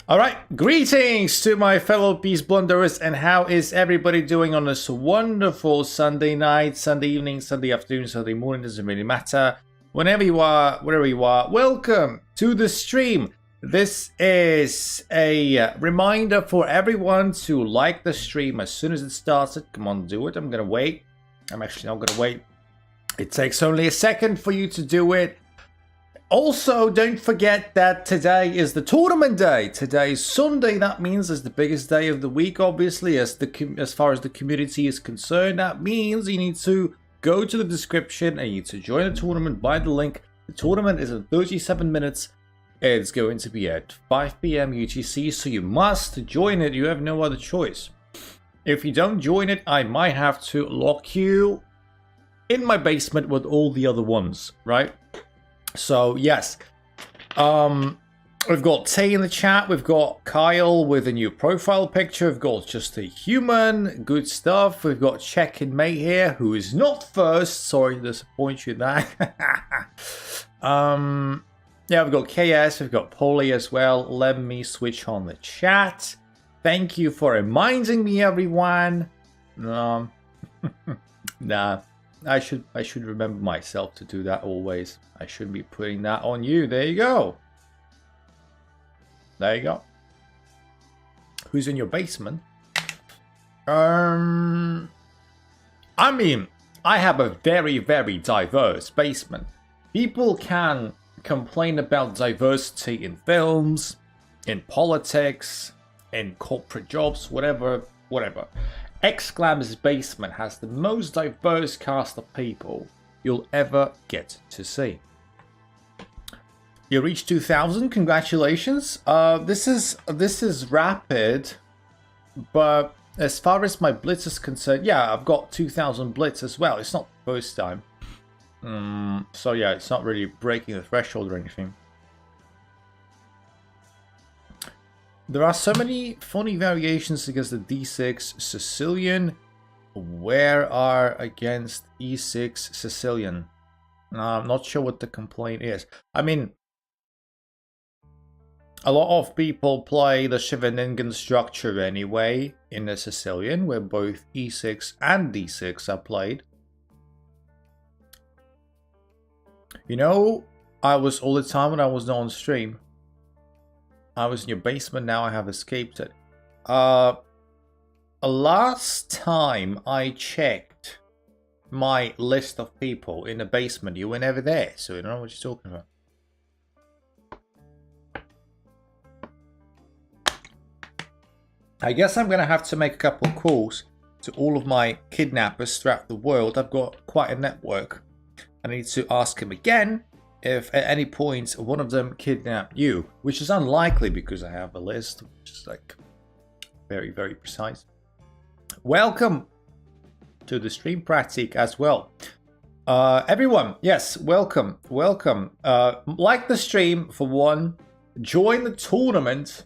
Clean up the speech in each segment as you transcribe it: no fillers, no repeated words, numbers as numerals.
All right, greetings to my fellow peace blunderers, and how is everybody doing on this wonderful Sunday night, Sunday evening, Sunday afternoon, Sunday morning? Doesn't really matter. Whenever you are, wherever you are, welcome to the stream. This is a reminder for everyone to like the stream as soon as it starts. Come on, do it. I'm gonna wait. I'm actually not gonna wait. It takes only a second for you to do it. Also, don't forget that today is the tournament day. Today is Sunday. That means it's the biggest day of the week, obviously, as far as the community is concerned. That means you need to go to the description and you need to join the tournament by the link. The tournament is in 37 minutes. It's going to be at 5 p.m. UTC, so you must join it. You have no other choice. If you don't join it, I might have to lock you in my basement with all the other ones, right? So, yes, we've got Tay in the chat, we've got Kyle with a new profile picture, we've got Just a Human, good stuff, we've got Check and May here, who is not first, sorry to disappoint you there. Yeah, we've got KS, we've got Polly as well. Let me switch on the chat. Thank you for reminding me, everyone. Nah. I should remember myself to do that always. I shouldn't be putting that on you. There you go. There you go. Who's in your basement? I mean, I have a very, very diverse basement. People can complain about diversity in films, in politics, in corporate jobs, whatever. Xglam's basement has the most diverse cast of people you'll ever get to see. You reached 2,000. Congratulations. This is rapid, but as far as my blitz is concerned, yeah, I've got 2,000 blitz as well. It's not the first time, so yeah, it's not really breaking the threshold or anything. There are so many funny variations against the D6 Sicilian. Where are against E6 Sicilian? I'm not sure what the complaint is. I mean, a lot of people play the Scheveningen structure anyway in the Sicilian, where both E6 and D6 are played. You know, I was all the time when I was not on stream. I was in your basement, now I have escaped it. Last time I checked my list of people in the basement, you were never there, so I don't know what you're talking about. I guess I'm gonna have to make a couple of calls to all of my kidnappers throughout the world. I've got quite a network. I need to ask him again if at any point one of them kidnapped you, which is unlikely because I have a list, which is like very, very precise. Welcome to the stream, Pratik, as well. Everyone, yes, welcome. Like the stream for one, join the tournament.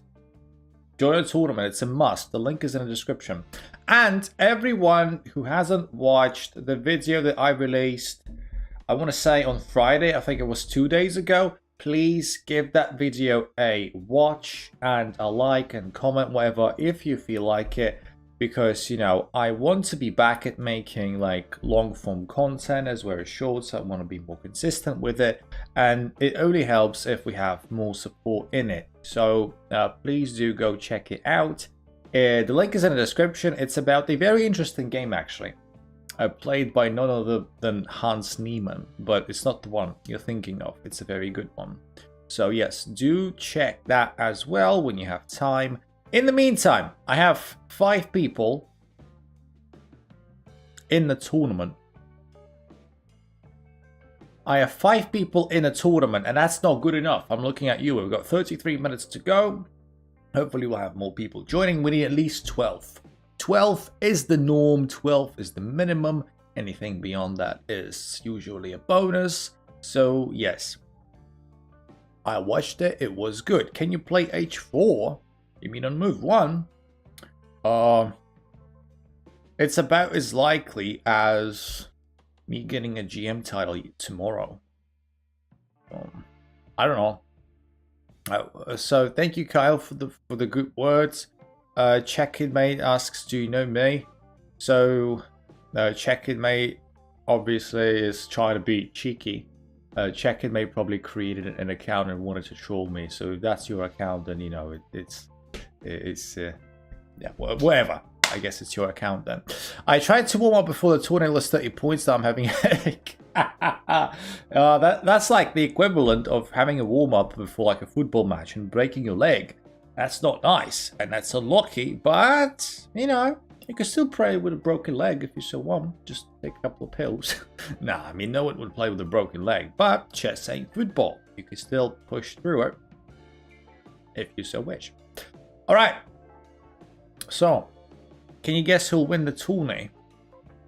It's a must. The link is in the description. And everyone who hasn't watched the video that I released, I want to say on Friday, I think it was 2 days ago, please give that video a watch and a like and comment, whatever, if you feel like it. Because, you know, I want to be back at making like long form content as well as shorts. I want to be more consistent with it. And it only helps if we have more support in it. So please do go check it out. The link is in the description. It's about a very interesting game, actually. Played by none other than Hans Niemann, but it's not the one you're thinking of. It's a very good one. So yes, do check that as well when you have time. In the meantime, I have 5 people in the tournament. I have 5 people in a tournament, and that's not good enough. I'm looking at you. We've got 33 minutes to go. Hopefully we'll have more people joining. We need at least 12. 12 is the norm, 12 is the minimum. Anything beyond that is usually a bonus. So yes, I watched it, it was good. Can you play H4? You mean on move 1? It's about as likely as me getting a GM title tomorrow. I don't know. So thank you, Kyle, for the good words. Check-in mate asks, do you know me? So check-in mate obviously is trying to be cheeky. Check-in mate probably created an account and wanted to troll me. So if that's your account, then you know it's yeah, whatever. I guess it's your account then. I tried to warm up before the tournament lost 30 points, that I'm having a headache. That's like the equivalent of having a warm up before like a football match and breaking your leg. That's not nice, and that's unlucky, but you know, you can still play with a broken leg if you so want. Just take a couple of pills. Nah, I mean, no one would play with a broken leg, but chess ain't football. You can still push through it if you so wish. All right. So, can you guess who'll win the tourney?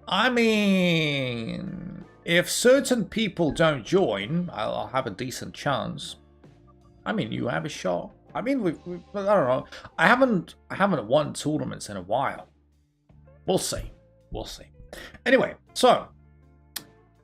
I mean, if certain people don't join, I'll have a decent chance. I mean, you have a shot. I mean, I don't know. I haven't won tournaments in a while. We'll see. We'll see. Anyway, so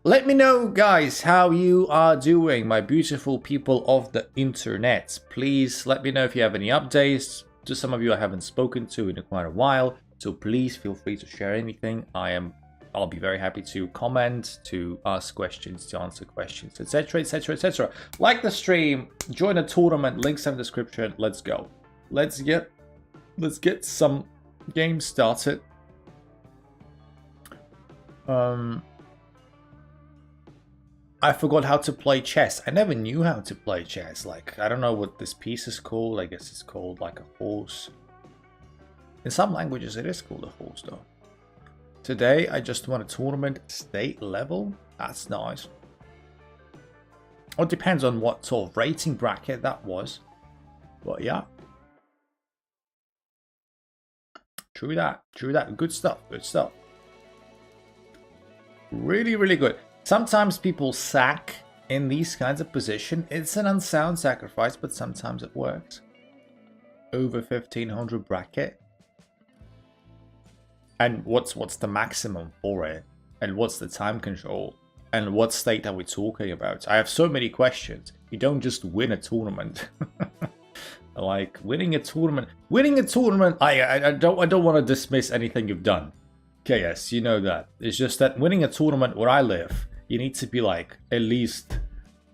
let me know, guys, how you are doing, my beautiful people of the internet. Please let me know if you have any updates. To some of you I haven't spoken to in quite a while, so please feel free to share anything. I'll be very happy to comment, to ask questions, to answer questions, etc, etc, etc. Like the stream, join a tournament, links in the description. Let's go. Let's get some games started. I forgot how to play chess. I never knew how to play chess. Like, I don't know what this piece is called. I guess it's called like a horse. In some languages it is called a horse though. Today I just won a tournament state level. That's nice. Well, it depends on what sort of rating bracket that was. But yeah. True that. True that. Good stuff. Good stuff. Really, really good. Sometimes people sack in these kinds of position. It's an unsound sacrifice, but sometimes it works. Over 1500 bracket. And what's the maximum for it? And what's the time control? And what state are we talking about? I have so many questions. You don't just win a tournament. Like winning a tournament. I don't want to dismiss anything you've done. Okay, yes, you know that. It's just that winning a tournament where I live, you need to be like at least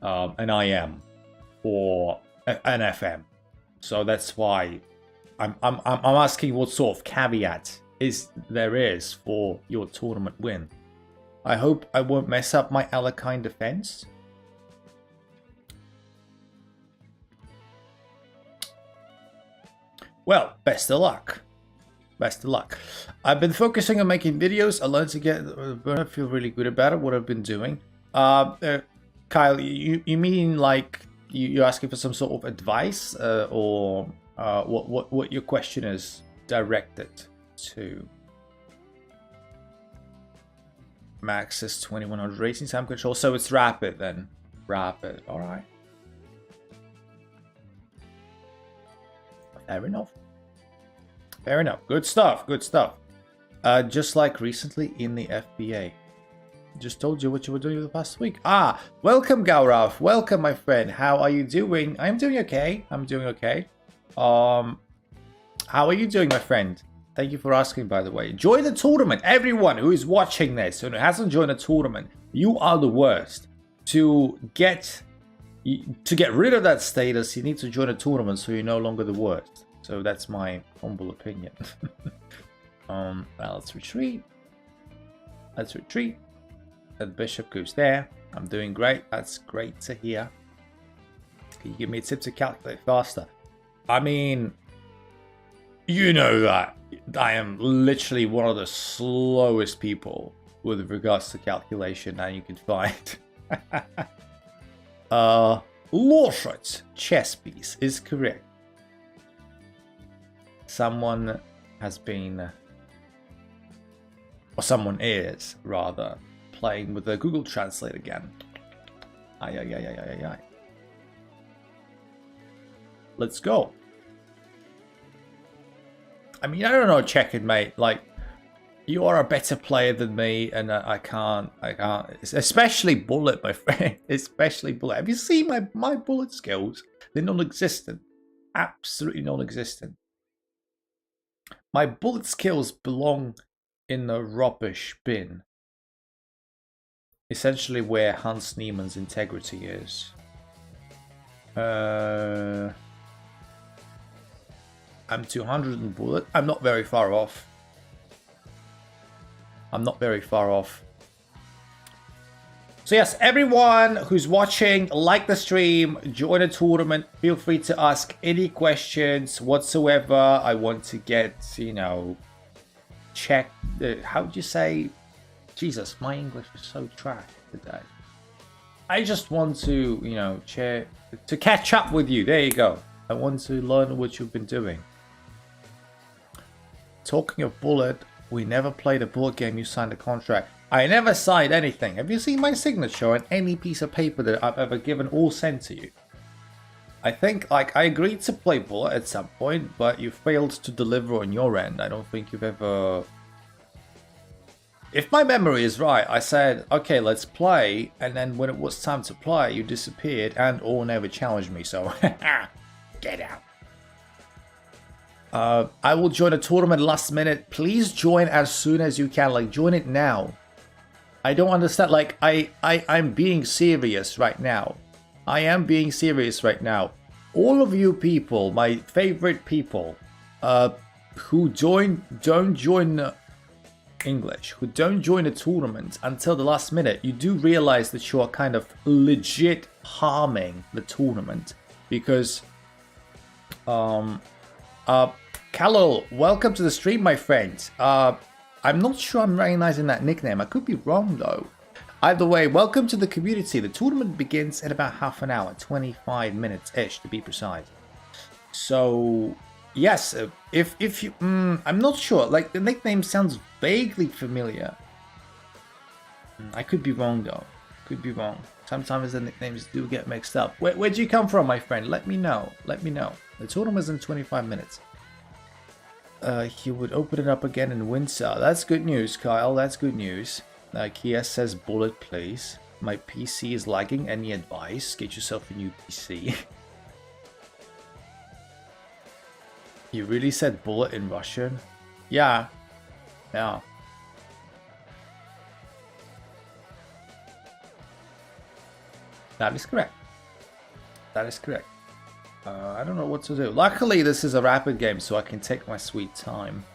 an IM or an FM. So that's why I'm asking what sort of caveat there is for your tournament win. I hope I won't mess up my Alakine defense. Well, best of luck. Best of luck. I've been focusing on making videos. I learned to get, I feel really good about it, what I've been doing. Kyle, you mean like you're asking for some sort of advice, or what your question is directed to? Max is 2100 racing time control, so it's rapid then. Rapid, all right. Fair enough. Fair enough. Good stuff. Good stuff. Just like recently in the FBA. Just told you what you were doing the past week. Ah, welcome, Gaurav. Welcome, my friend. How are you doing? I'm doing okay. I'm doing okay. How are you doing, my friend? Thank you for asking, by the way. Join the tournament. Everyone who is watching this and who hasn't joined a tournament, you are the worst. To get rid of that status, you need to join a tournament so you're no longer the worst. So that's my humble opinion. Well, let's retreat. Let's retreat. The bishop goes there. I'm doing great. That's great to hear. Can you give me a tip to calculate faster? I mean, you know that I am literally one of the slowest people with regards to calculation that you can find. Lawshot chess piece is correct. Someone has been, or someone is rather, playing with the Google Translate again. Ay. Let's go. I mean, I don't know, check it, mate. Like, You are a better player than me, and I can't. Especially bullet, my friend. Especially bullet. Have you seen my bullet skills? They're non-existent. Absolutely non-existent. My bullet skills belong in the rubbish bin. Essentially where Hans Niemann's integrity is. I'm 200 in bullet. I'm not very far off. I'm not very far off. So yes, everyone who's watching, like the stream, join the tournament. Feel free to ask any questions whatsoever. I want to get, you know, check. How would you say? Jesus, my English is so trash today. I just want to, you know, to catch up with you. There you go. I want to learn what you've been doing. Talking of bullet, we never played a bullet game. You signed a contract. I never signed anything. Have you seen my signature on any piece of paper that I've ever given or sent to you? I think, like, I agreed to play bullet at some point, but you failed to deliver on your end. I don't think you've ever... If my memory is right, I said, okay, let's play, and then when it was time to play, you disappeared and or never challenged me, so get out. I will join a tournament last minute. Please join as soon as you can. Like, join it now. I don't understand. Like, I'm being serious right now. I am being serious right now. All of you people, my favorite people, who don't join English, who don't join a tournament until the last minute, you do realize that you are kind of legit harming the tournament. Because, Khalil, welcome to the stream, my friend. I'm not sure I'm recognizing that nickname. I could be wrong, though. Either way, welcome to the community. The tournament begins in about half an hour, 25 minutes-ish, to be precise. So, yes, if you... I'm not sure. Like, the nickname sounds vaguely familiar. I could be wrong, though. Could be wrong. Sometimes the nicknames do get mixed up. Where'd you come from, my friend? Let me know. Let me know. The tournament's in 25 minutes. He would open it up again in Windsor. That's good news, Kyle. That's good news. Kia says bullet, please. My PC is lagging. Any advice? Get yourself a new PC. You really said bullet in Russian? Yeah. Yeah. That is correct. That is correct. I don't know what to do. Luckily, this is a rapid game, so I can take my sweet time.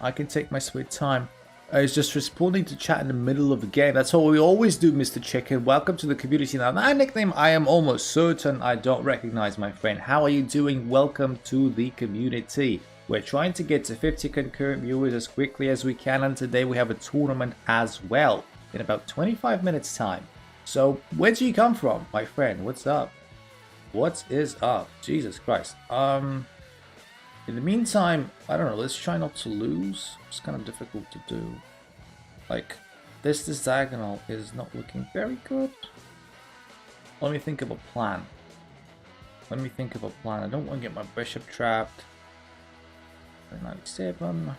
I can take my sweet time. It's just responding to chat in the middle of the game. That's what we always do, Mr. Chicken. Welcome to the community. Now, that nickname, I am almost certain I don't recognize, my friend. How are you doing? Welcome to the community. We're trying to get to 50 concurrent viewers as quickly as we can, and today we have a tournament as well in about 25 minutes time. So, where do you come from, my friend? What's up? What is up? Jesus Christ. In the meantime, I don't know, let's try not to lose. It's kind of difficult to do. Like, this diagonal is not looking very good. Let me think of a plan. Let me think of a plan. I don't want to get my bishop trapped. 97.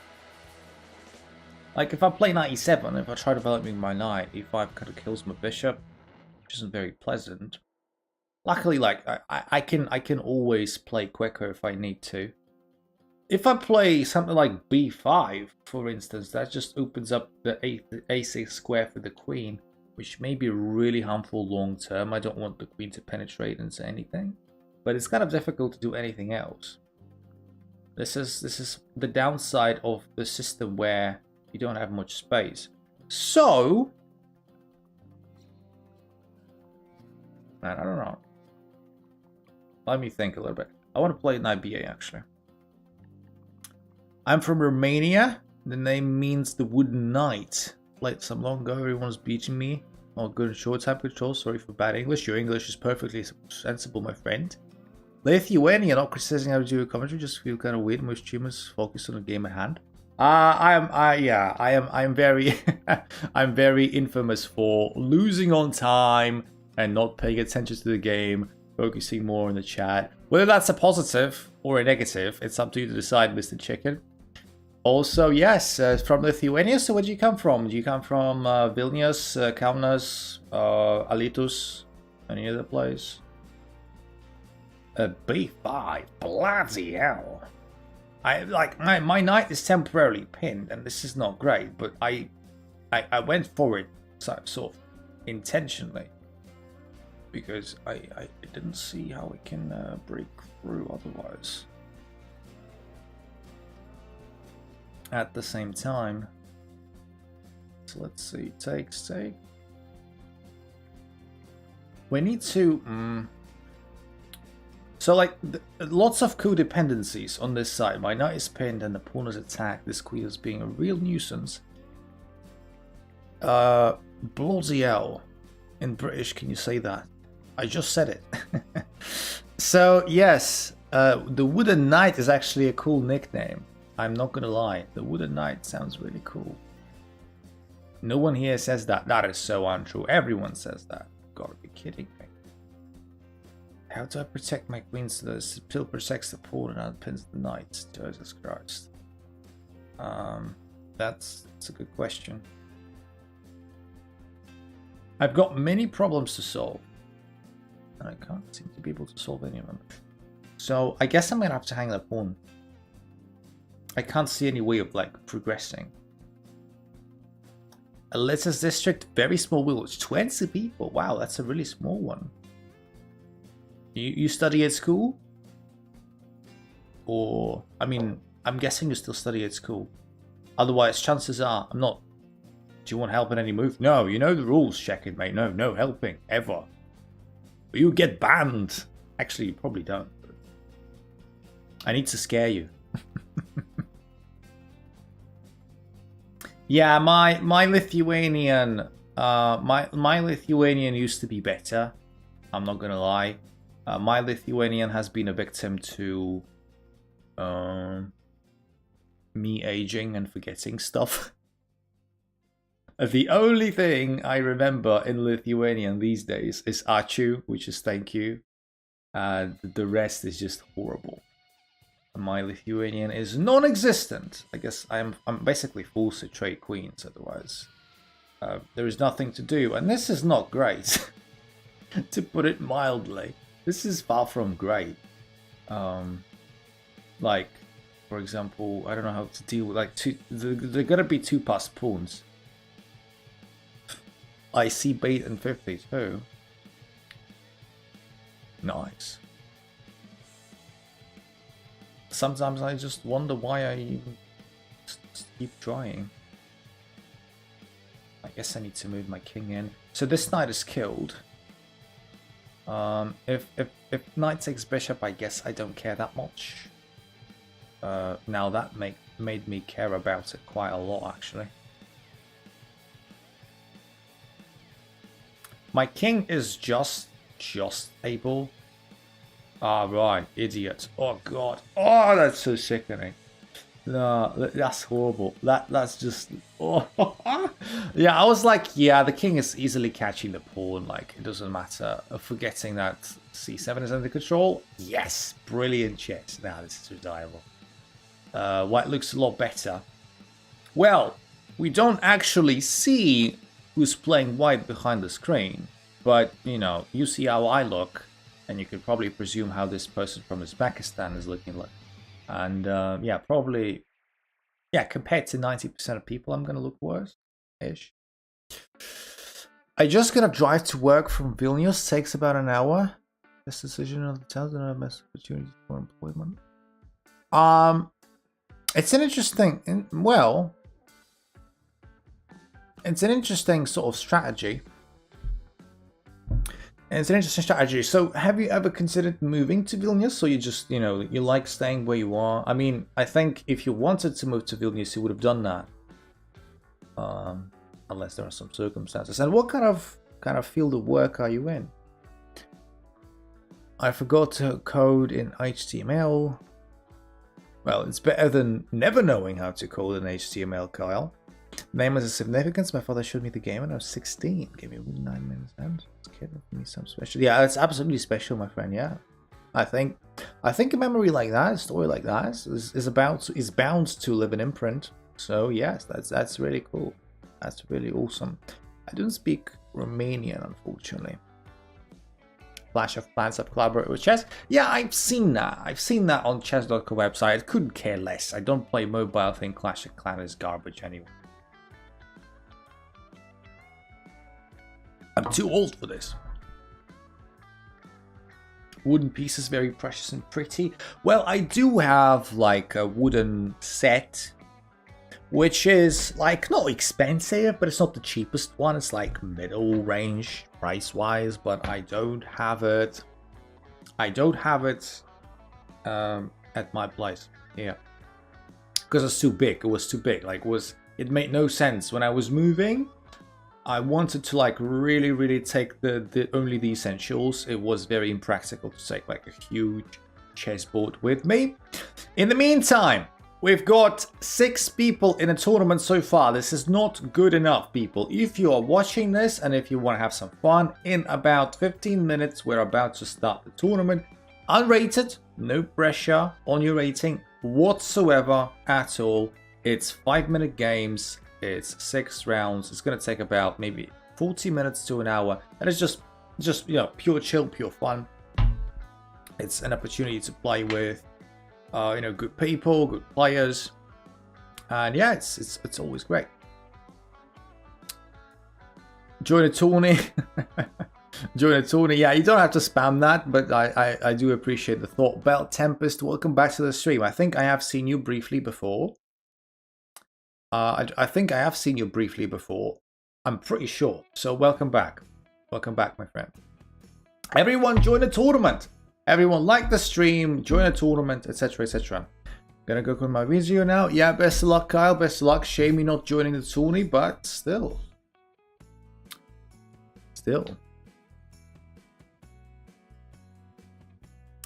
Like, if I play 97, if I try developing my knight, e5 kind of kills my bishop, which isn't very pleasant. Luckily, like, I can always play quicker if I need to. If I play something like b5, for instance, that just opens up the a6 square for the queen, which may be really harmful long term. I don't want the queen to penetrate into anything, but it's kind of difficult to do anything else. This is the downside of the system where you don't have much space. So, man, I don't know. Let me think a little bit. I want to play knight b8 actually. I'm from Romania. The name means the wooden knight. Played some long ago. Everyone's beating me. Oh, good and short time control. Sorry for bad English. Your English is perfectly sensible, my friend. Lithuania, not criticizing how to do a commentary. Just feel kind of weird. Most streamers focus on the game at hand. I'm very, I'm very infamous for losing on time and not paying attention to the game, focusing more on the chat. Whether that's a positive or a negative, it's up to you to decide, Mr. Chicken. Also, yes, from Lithuania. So where do you come from? Do you come from Vilnius, Kaunas, Alytus, any other place? B5, bloody hell! I like my knight is temporarily pinned, and this is not great. But I went for it sort of intentionally because I didn't see how it can break through otherwise. At the same time, so let's see, take. We need to so like lots of codependencies on this side. My knight is pinned and the pawn is attacked. This queen is being a real nuisance. Bloody hell. In British, can you say that? I just said it. So yes, the Wooden Knight is actually a cool nickname. I'm not gonna lie, the Wooden Knight sounds really cool. No one here says that. That is so untrue. Everyone says that. Gotta be kidding me. How do I protect my queen so that it still protects the pawn and outpins the knight? Jesus Christ. That's a good question. I've got many problems to solve, and I can't seem to be able to solve any of them. So I guess I'm gonna have to hang the pawn. I can't see any way of like progressing. Alita's district, very small village, 20 people. Wow, that's a really small one. You study at school? Or, I mean, I'm guessing you still study at school. Otherwise, chances are, I'm not... Do you want help in any move? No, you know the rules, check-in, mate. No helping, ever. You get banned. Actually, you probably don't. I need to scare you. Yeah, my Lithuanian, my Lithuanian used to be better. I'm not gonna lie. My Lithuanian has been a victim to me aging and forgetting stuff. The only thing I remember in Lithuanian these days is ačiū, which is thank you. The rest is just horrible. My Lithuanian is non-existent. I guess I'm basically forced to trade queens otherwise. There is nothing to do, and this is not great, to put it mildly. This is far from great. Like, for example, I don't know how to deal with like they're gonna be two passed pawns. I see bait and 52. Nice. Sometimes I just wonder why I even just keep trying. I guess I need to move my king in. So this knight is killed. If knight takes bishop, I guess I don't care that much. Now that made me care about it quite a lot, actually. My king is just able. Ah, right, idiot. Oh god. Oh, that's so sickening. No, that's horrible. That's just... Oh. Yeah, I was like, yeah, the king is easily catching the pawn. Like, it doesn't matter. Forgetting that c7 is under control. Yes, brilliant chess. Now this is reliable. White looks a lot better. Well, we don't actually see who's playing white behind the screen. But, you know, you see how I look. And you could probably presume how this person from Uzbekistan is looking like. And yeah, probably, yeah, compared to 90% of people, I'm going to look worse-ish. I'm just going to drive to work from Vilnius. Takes about an hour. Best decision of the town, and have best opportunities for employment. It's an interesting, well, it's an interesting sort of strategy. And it's an interesting strategy. So have you ever considered moving to Vilnius, or you just, you know, you like staying where you are? I mean, I think if you wanted to move to Vilnius, you would have done that. Unless there are some circumstances. And what kind of field of work are you in? I forgot to code in HTML. Well, it's better than never knowing how to code in HTML, Kyle. Name has a significance. My father showed me the game when I was 16. Gave me 9 minutes and it's giving me some special. Yeah, it's absolutely special, my friend. Yeah, I think a memory like that, a story like that, is bound to live in imprint. So yes, that's really cool. That's really awesome. I don't speak Romanian, unfortunately. Clash of Clans have collaborated with chess. Yeah, I've seen that. I've seen that on chess.co website. I couldn't care less. I don't play mobile. I think Clash of Clans is garbage anyway. I'm too old for this. Wooden pieces, very precious and pretty. Well, I do have like a wooden set, which is like not expensive, but it's not the cheapest one. It's like middle range price wise, but I don't have it. I don't have it at my place here because it's too big. It was too big. Like it made no sense when I was moving. I wanted to like really take the only the essentials. It was very impractical to take like a huge chessboard with me. In the meantime, we've got 6 people in a tournament so far. This is not good enough, people. If you are watching this and if you want to have some fun, in about 15 minutes, we're about to start the tournament. Unrated, no pressure on your rating whatsoever at all. It's 5-minute games. It's 6 rounds. It's going to take about maybe 40 minutes to an hour. And it's just you know, pure chill, pure fun. It's an opportunity to play with you know, good people, good players, and yeah, it's always great. Join a tourney. Join a tourney. Yeah, you don't have to spam that, but I do appreciate the thought. Belt Tempest, welcome back to the stream. I think I have seen you briefly before. I think I have seen you briefly before. I'm pretty sure. So welcome back. Welcome back, my friend. Everyone join the tournament. Everyone like the stream, join a tournament, etc, etc. Gonna go with my video now. Yeah, best of luck, Kyle. Best of luck. Shame you not joining the tourney, but still.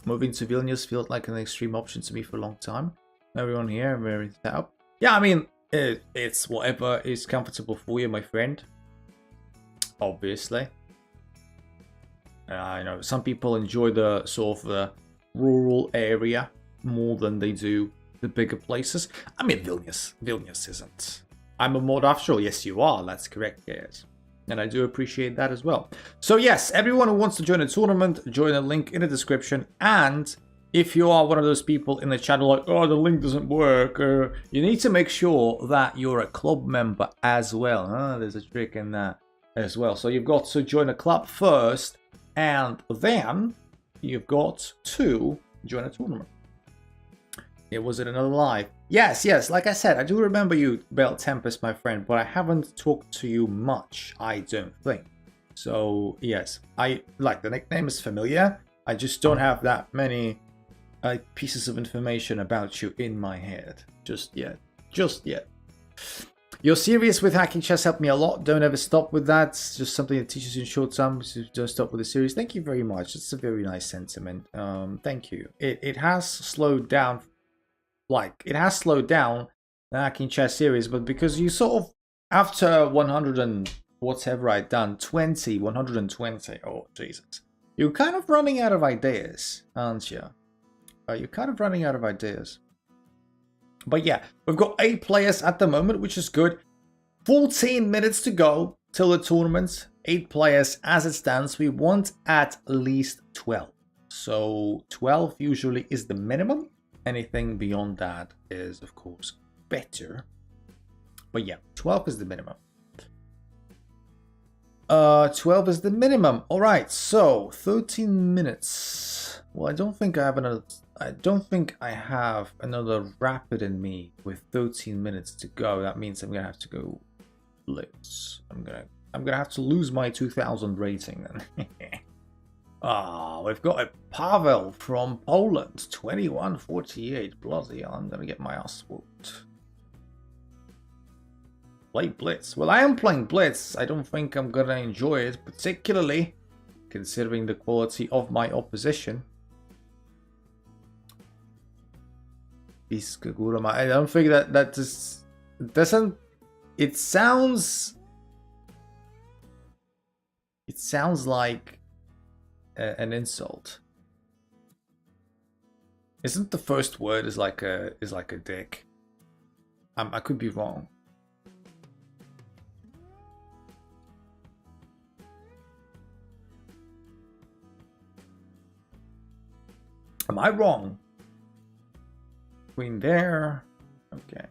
Moving to Vilnius felt like an extreme option to me for a long time. Everyone here, I'm very set up. Yeah, I mean, it's whatever is comfortable for you, my friend. Obviously. I know some people enjoy the sort of the rural area more than they do the bigger places. I mean, Vilnius isn't. I'm a mod after all. Yes, you are. That's correct, yes. And I do appreciate that as well. So yes, everyone who wants to join a tournament, join the link in the description. And if you are one of those people in the channel like, oh, the link doesn't work, you need to make sure that you're a club member as well. There's a trick in that as well. So you've got to join a club first, and then you've got to join a tournament. Was it another live? Yes, like I said, I do remember you, Belt Tempest, my friend, but I haven't talked to you much, I don't think. So, yes, I like the nickname is familiar. I just don't have that many pieces of information about you in my head just yet. Your series with hacking chess helped me a lot. Don't ever stop with that. It's just something that teaches you in short time. So don't stop with the series. Thank you very much. It's a very nice sentiment. Thank you. It has slowed down. Like, it has slowed down the hacking chess series, but because you sort of, after 100 and whatever I'd done, 120, oh Jesus. You're kind of running out of ideas, aren't you? You're kind of running out of ideas. But yeah, we've got 8 players at the moment, which is good. 14 minutes to go till the tournament. 8 players as it stands. We want at least 12. So 12 usually is the minimum. Anything beyond that is, of course, better. But yeah, 12 is the minimum. 12 is the minimum. All right, so 13 minutes. Well, I don't think I have another rapid in me with 13 minutes to go. That means I'm gonna have to go blitz. I'm gonna have to lose my 2000 rating then. We've got a Pavel from Poland, 2148. Bloody hell, I'm gonna get my ass whooped. Play blitz. Well, I am playing blitz. I don't think I'm gonna enjoy it, particularly considering the quality of my opposition. I don't think that just doesn't. It sounds like an insult. Isn't the first word is like a dick? I could be wrong. Am I wrong? Queen there. Okay.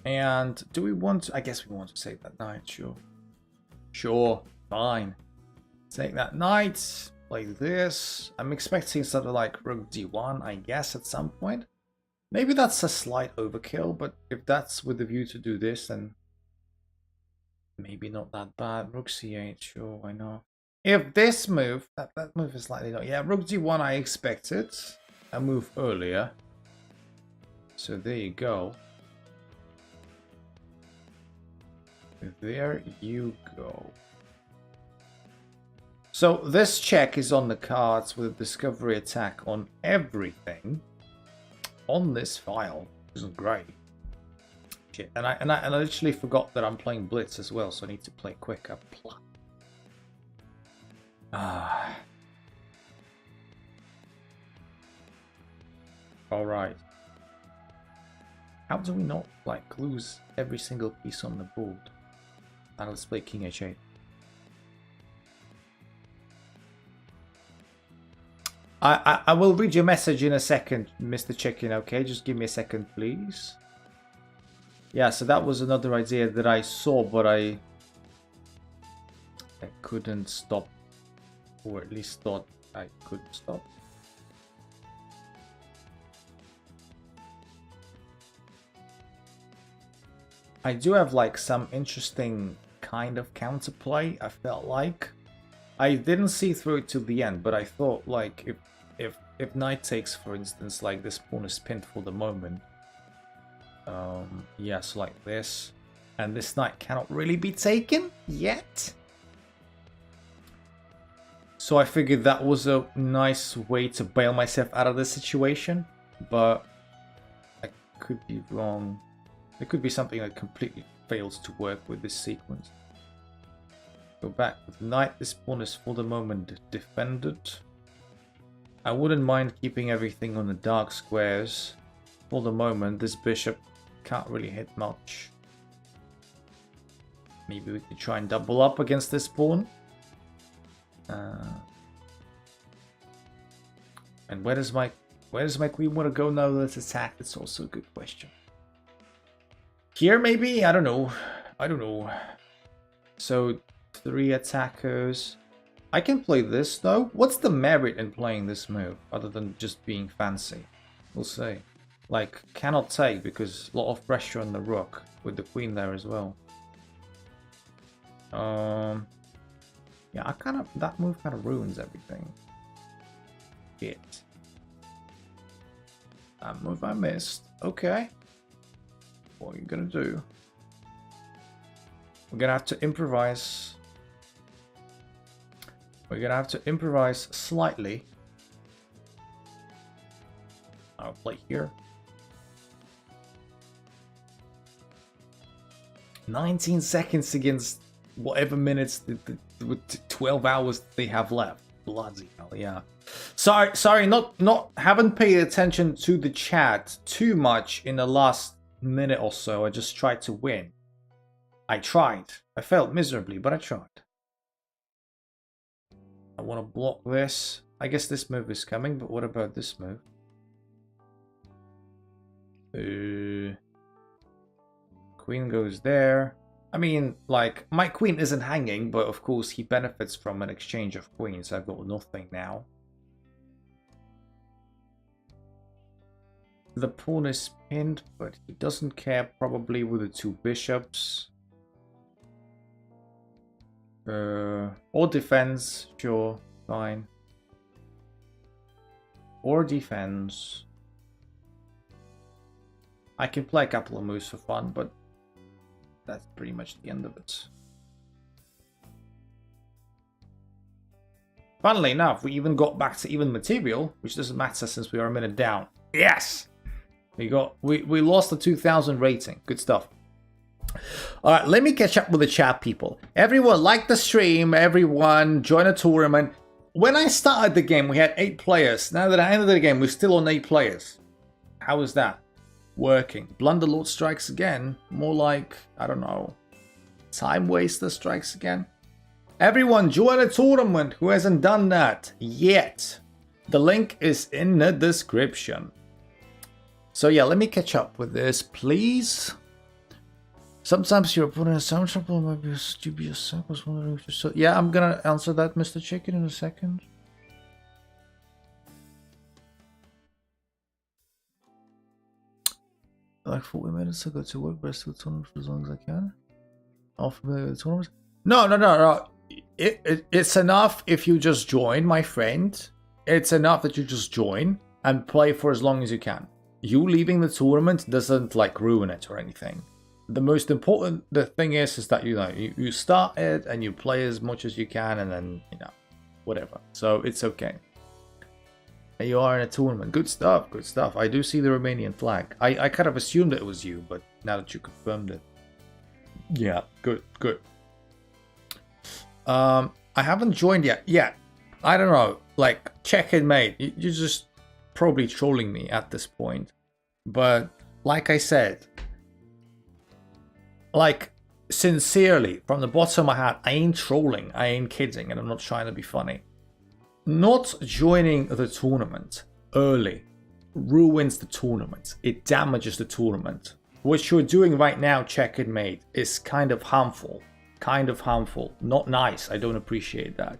And do we want to, I guess we want to take that knight, sure. Sure, fine. Take that knight, like this. I'm expecting something like rook d1, I guess, at some point. Maybe that's a slight overkill, but if that's with the view to do this, then maybe not that bad. Rook c8, sure, why not? If this move, that move is slightly not. Yeah, rook d1 I expected a move earlier. So there you go. There you go. So this check is on the cards with a discovery attack on everything on this file. This is great. Shit. And I literally forgot that I'm playing Blitz as well, so I need to play quicker. Ah. All right. How do we not like lose every single piece on the board? Now let's play King h8. I will read your message in a second, Mr. Chicken, okay? Just give me a second, please. Yeah, so that was another idea that I saw, but I couldn't stop. Or at least thought I could stop. I do have like some interesting kind of counterplay, I felt like. I didn't see through it till the end, but I thought like if knight takes, for instance, like this pawn is pinned for the moment. Yes, like this. And this knight cannot really be taken yet. So I figured that was a nice way to bail myself out of this situation. But I could be wrong. There could be something that completely fails to work with this sequence. Go back with knight. This pawn is for the moment defended. I wouldn't mind keeping everything on the dark squares. For the moment, this bishop can't really hit much. Maybe we could try and double up against this pawn. And where does my queen want to go now that it's attacked? It's also a good question. Here maybe? I don't know. I don't know. So 3 attackers. I can play this though. What's the merit in playing this move other than just being fancy? We'll see. Like cannot take because a lot of pressure on the rook with the queen there as well. Yeah, that move kind of ruins everything. Shit. That move I missed. Okay. What are you gonna do? We're gonna have to improvise. We're gonna have to improvise slightly. I'll play here. 19 seconds against whatever minutes, 12 hours they have left. Bloody hell, yeah. Sorry, haven't paid attention to the chat too much in the last minute or so. I just tried to win. I tried. I failed miserably, but I tried. I want to block this. I guess this move is coming, but what about this move? Queen goes there. I mean, like, my queen isn't hanging, but of course he benefits from an exchange of queens. I've got nothing now. The pawn is pinned, but he doesn't care probably with the 2 bishops. Or defense, sure, fine. Or defense. I can play a couple of moves for fun, but that's pretty much the end of it. Funnily enough, we even got back to even material, which doesn't matter since we are a minute down. Yes! We lost the 2000 rating. Good stuff. All right, let me catch up with the chat, people. Everyone like the stream. Everyone join a tournament. When I started the game, we had 8 players. Now that I ended the game, we're still on 8 players. How is that working? Blunderlord strikes again. More like, I don't know, Time Waster strikes again. Everyone join a tournament who hasn't done that yet. The link is in the description. So yeah, let me catch up with this, please. Sometimes your opponent has some trouble, might be a dubious circles. Wondering if you're so. Yeah, I'm gonna answer that, Mr. Chicken, in a second. Like 40 minutes ago to work, but I still tournament for as long as I can. All familiar with the tournament? No. It's enough if you just join, my friend. It's enough that you just join and play for as long as you can. You leaving the tournament doesn't like ruin it or anything. The most important thing is that you start it and you play as much as you can, and then whatever. So it's okay. You are in a tournament. Good stuff. Good stuff. I do see the Romanian flag. I kind of assumed it was you, but now that you confirmed it, yeah, good. I haven't joined yet. Yeah, I don't know. Like, check it, mate. You're just probably trolling me at this point. But like I said. Like, sincerely, from the bottom of my heart, I ain't trolling, I ain't kidding, and I'm not trying to be funny. Not joining the tournament early ruins the tournament. It damages the tournament. What you're doing right now, Check It Mate, is kind of harmful. Not nice. I don't appreciate that.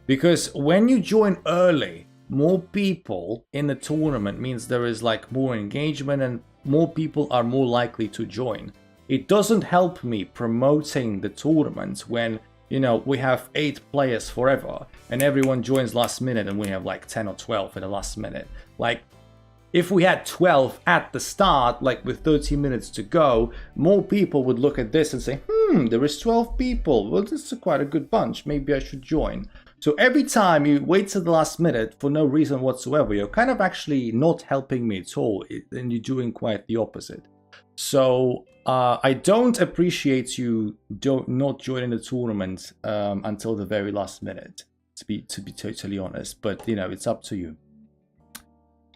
Because when you join early, more people in the tournament means there is like more engagement and more people are more likely to join. It doesn't help me promoting the tournament when, we have 8 players forever and everyone joins last minute and we have like 10 or 12 in the last minute. Like, if we had 12 at the start, like with 30 minutes to go, more people would look at this and say, there is 12 people. Well, this is quite a good bunch. Maybe I should join. So every time you wait to the last minute for no reason whatsoever, you're kind of actually not helping me at all, and you're doing quite the opposite. So I don't appreciate you not joining the tournament until the very last minute, to be totally honest. But it's up to you.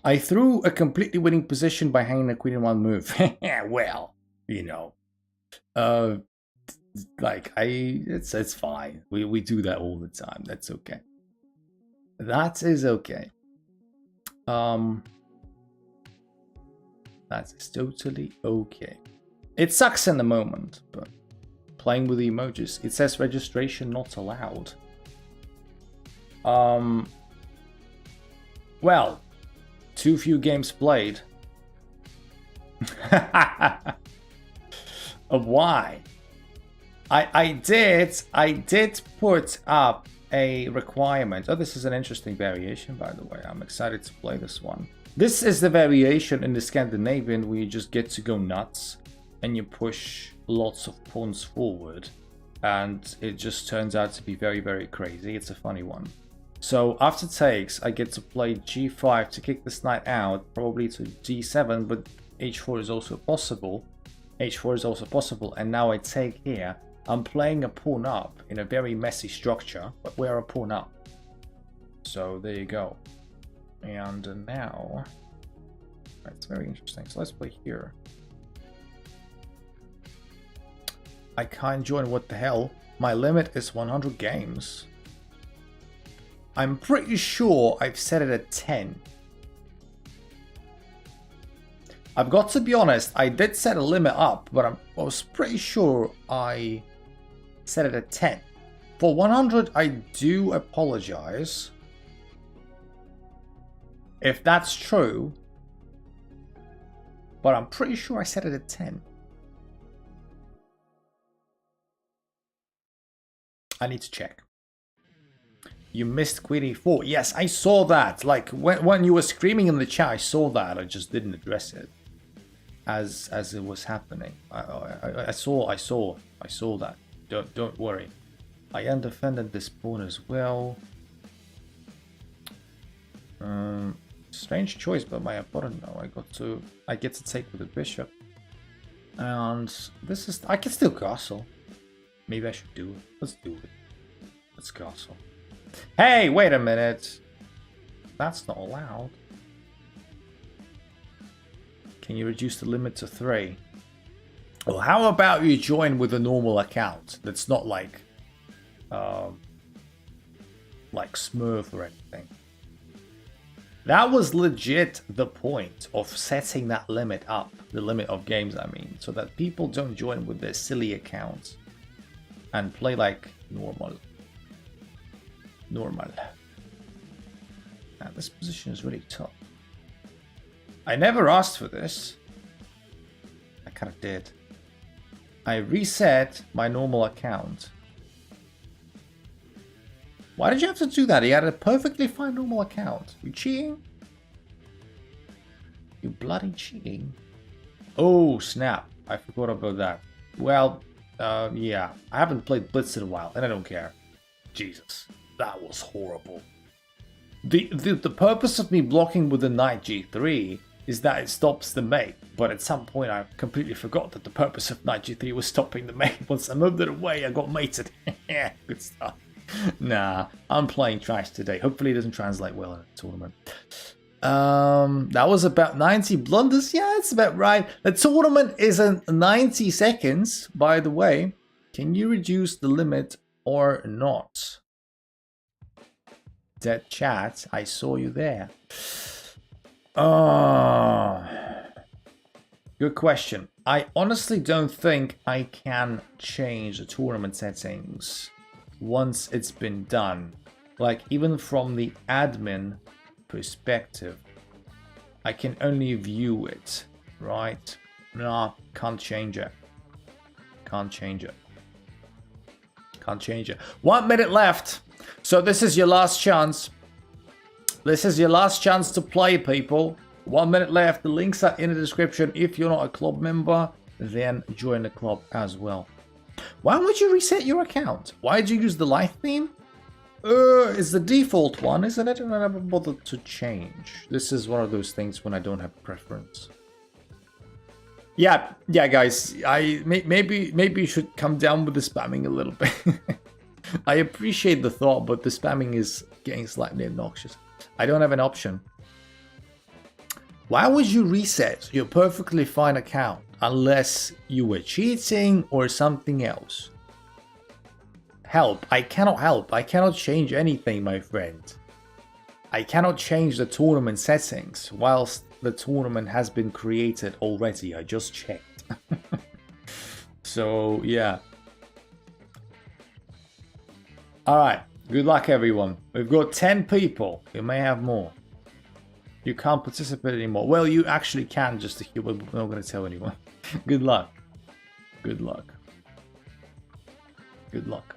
I threw a completely winning position by hanging a queen in one move. Well, it's fine. We do that all the time. That's okay. That is okay. That is totally okay. It sucks in the moment, but playing with the emojis. It says registration not allowed. Well, too few games played. Why? I did put up a requirement. Oh, this is an interesting variation, by the way. I'm excited to play this one. This is the variation in the Scandinavian where you just get to go nuts and you push lots of pawns forward, and it just turns out to be very, very crazy. It's a funny one. So after takes, I get to play g5 to kick this knight out, probably to g7, but h4 is also possible. h4 is also possible, and now I take here. I'm playing a pawn up in a very messy structure, but we're a pawn up. So there you go. And now, it's very interesting. So let's play here. I can't join. What the hell? My limit is 100 games. I'm pretty sure I've set it at 10. I've got to be honest, I did set a limit up, but I was pretty sure I set it at 10. For 100, I do apologize if that's true, but I'm pretty sure I set it at 10. I need to check. You missed Queen E4. Yes, I saw that. Like, when you were screaming in the chat, I saw that. I just didn't address it as it was happening. I saw that. Don't worry. I undefended this pawn as well. Strange choice by my opponent now. I get to take with the bishop. And this is... I can still castle. Maybe I should do it. Let's do it. Let's castle. Hey, wait a minute. That's not allowed. Can you reduce the limit to 3? Well, how about you join with a normal account that's not like Smurf or anything. That was legit the point of setting that limit up, the limit of games I mean, so that people don't join with their silly accounts and play like normal. Now, this position is really tough. I never asked for this. I kind of did. I reset my normal account. Why did you have to do that? He had a perfectly fine normal account. You cheating? You bloody cheating. Oh, snap. I forgot about that. Well, yeah. I haven't played Blitz in a while, and I don't care. Jesus. That was horrible. The purpose of me blocking with the knight g3 is that it stops the mate. But at some point, I completely forgot that the purpose of knight g3 was stopping the mate. Once I moved it away, I got mated. Yeah, good stuff. Nah, I'm playing trash today. Hopefully it doesn't translate well in a tournament. That was about 90 blunders. Yeah, it's about right. The tournament is in 90 seconds, by the way. Can you reduce the limit or not? Dead chat, I saw you there. Good question. I honestly don't think I can change the tournament settings once it's been done. Like, even from the admin perspective, I can only view it, right? No, can't change it. Can't change it. Can't change it. 1 minute left. So this is your last chance. This is your last chance to play, people. 1 minute left. The links are in the description. If you're not a club member, then join the club as well. Why would you reset your account? Why did you use the live theme? It's the default one, isn't it? And I never bothered to change. This is one of those things when I don't have preference. Yeah, guys. Maybe you should come down with the spamming a little bit. I appreciate the thought, but the spamming is getting slightly obnoxious. I don't have an option. Why would you reset your perfectly fine account unless you were cheating or something else? Help. I cannot help. I cannot change anything, my friend. I cannot change the tournament settings whilst the tournament has been created already. I just checked. So, yeah. Alright. Good luck, everyone. We've got 10 people. We may have more. You can't participate anymore. Well, you actually can, just to hear, but we're not going to tell anyone. Good luck. Good luck. Good luck.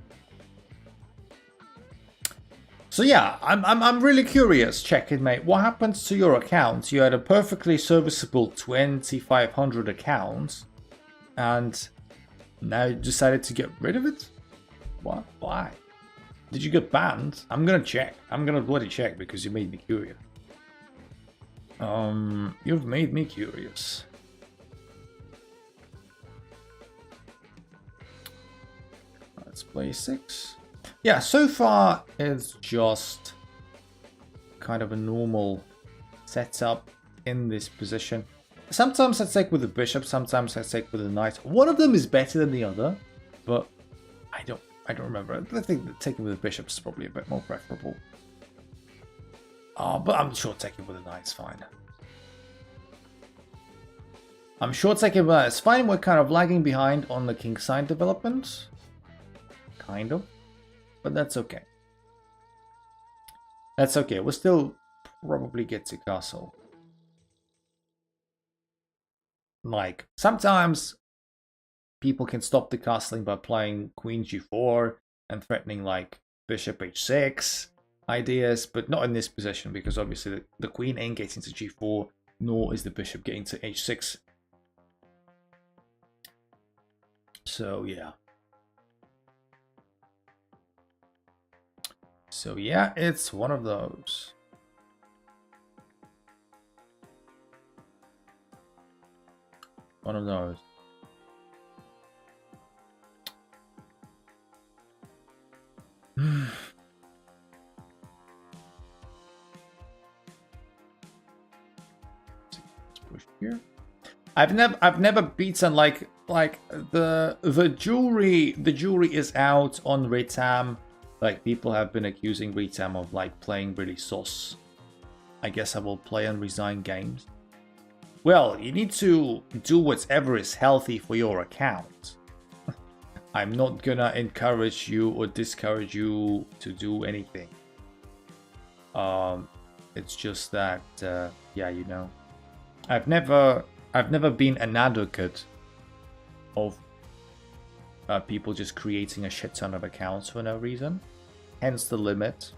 So yeah, I'm really curious, Check It Mate. What happens to your account? You had a perfectly serviceable 2500 account, and now you decided to get rid of it? What? Why? Did you get banned? I'm gonna check. I'm gonna bloody check because you made me curious. You've made me curious. Let's play 6. Yeah, so far it's just kind of a normal setup in this position. Sometimes I take with the bishop, sometimes I take with the knight. One of them is better than the other, but I don't remember. I think that taking with the bishop is probably a bit more preferable. But I'm sure taking with the knight's fine. I'm sure taking with the knight's fine. We're kind of lagging behind on the kingside development. Kind of. But that's okay. That's okay. We'll still probably get to castle. Like, sometimes people can stop the castling by playing queen g4 and threatening like bishop h6 ideas, but not in this position because obviously the queen ain't getting to g4, nor is the bishop getting to h6. So yeah. So yeah, it's one of those. One of those. I've never beaten like the jury is out on Ritam. Like people have been accusing Ritam of like playing really sus. I guess I will play and resign games. Well, you need to do whatever is healthy for your account. I'm not gonna encourage you or discourage you to do anything. It's just that yeah, you know, I've never been an advocate of people just creating a shit ton of accounts for no reason. Hence the limit.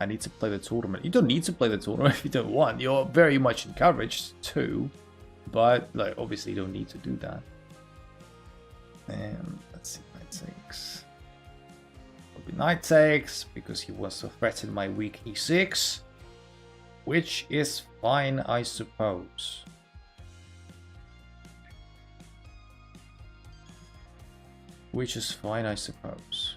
I need to play the tournament. You don't need to play the tournament if you don't want. You're very much encouraged to, but like obviously you don't need to do that. And let's see, knight takes. It'll be knight takes because he wants to threaten my weak e6, which is fine, I suppose. Which is fine, I suppose.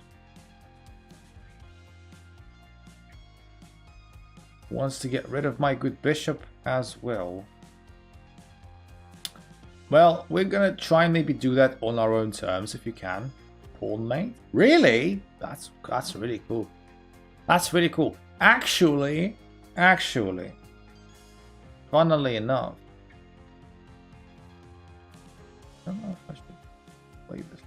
Wants to get rid of my good bishop as well. Well, we're gonna try and maybe do that on our own terms if you can. Pawn mate? Really? That's really cool. That's really cool. Actually, funnily enough, I don't know if I should play this.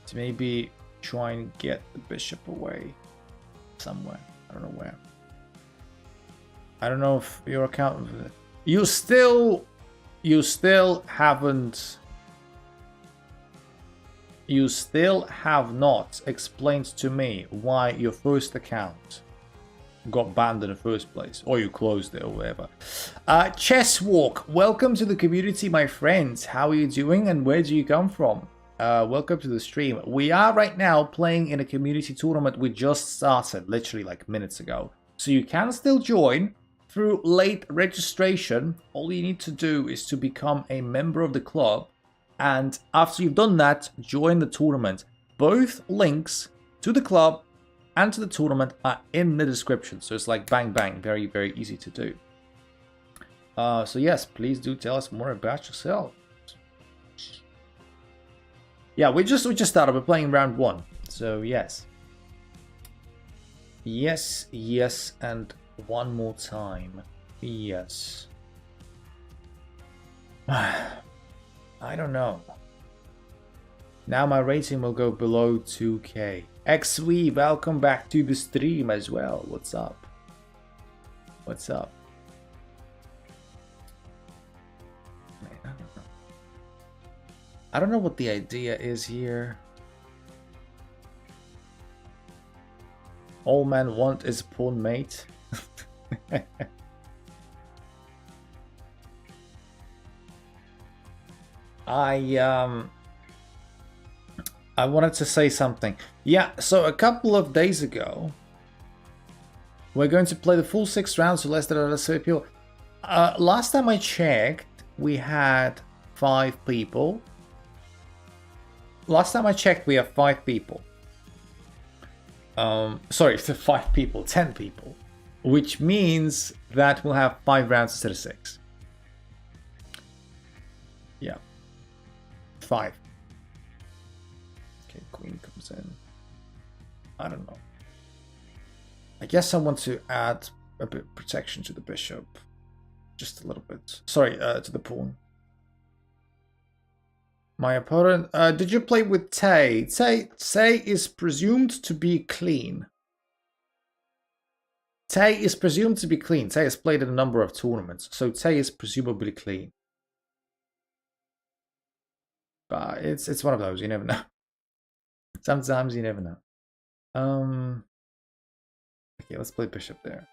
To maybe try and get the bishop away somewhere. I don't know where. I don't know if your account... You still haven't... You still have not explained to me why your first account got banned in the first place. Or you closed it or whatever. Chess Walk, welcome to the community, my friends. How are you doing and where do you come from? Welcome to the stream. We are right now playing in a community tournament we just started, literally like minutes ago. So you can still join through late registration. All you need to do is to become a member of the club. And after you've done that, join the tournament. Both links to the club and to the tournament are in the description. So it's like bang bang, very, very easy to do. So yes, please do tell us more about yourself. Yeah, we just started. We're playing round 1. So yes. Yes, yes, and one more time. Yes. I don't know. Now my rating will go below 2k. XV, welcome back to the stream as well. What's up? What's up? I don't know what the idea is here. All men want is pawn mate. I wanted to say something. Yeah, so a couple of days ago, we're going to play the full 6 rounds, so less than people. Last time I checked, we had 5 people. Last time I checked, we have 5 people. Sorry, 5 people, 10 people. Which means that we'll have 5 rounds instead of 6. Yeah. 5. Okay, queen comes in. I don't know. I guess I want to add a bit of protection to the bishop. Just a little bit. Sorry, to the pawn. My opponent... did you play with Tay? Tay is presumed to be clean. Tay is presumed to be clean. Tay has played in a number of tournaments, so Tay is presumably clean. But it's one of those, you never know. Sometimes you never know. Okay, let's play bishop there.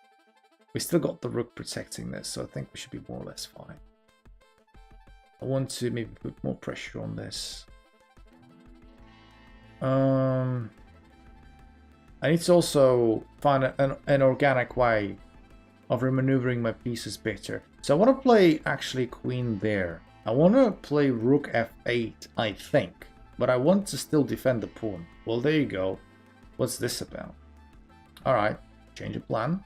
We still got the rook protecting this, so I think we should be more or less fine. I want to maybe put more pressure on this. I need to also find an organic way of remaneuvering my pieces better. So I want to play actually queen there. I want to play rook f8, I think. But I want to still defend the pawn. Well, there you go. What's this about? Alright, change of plan.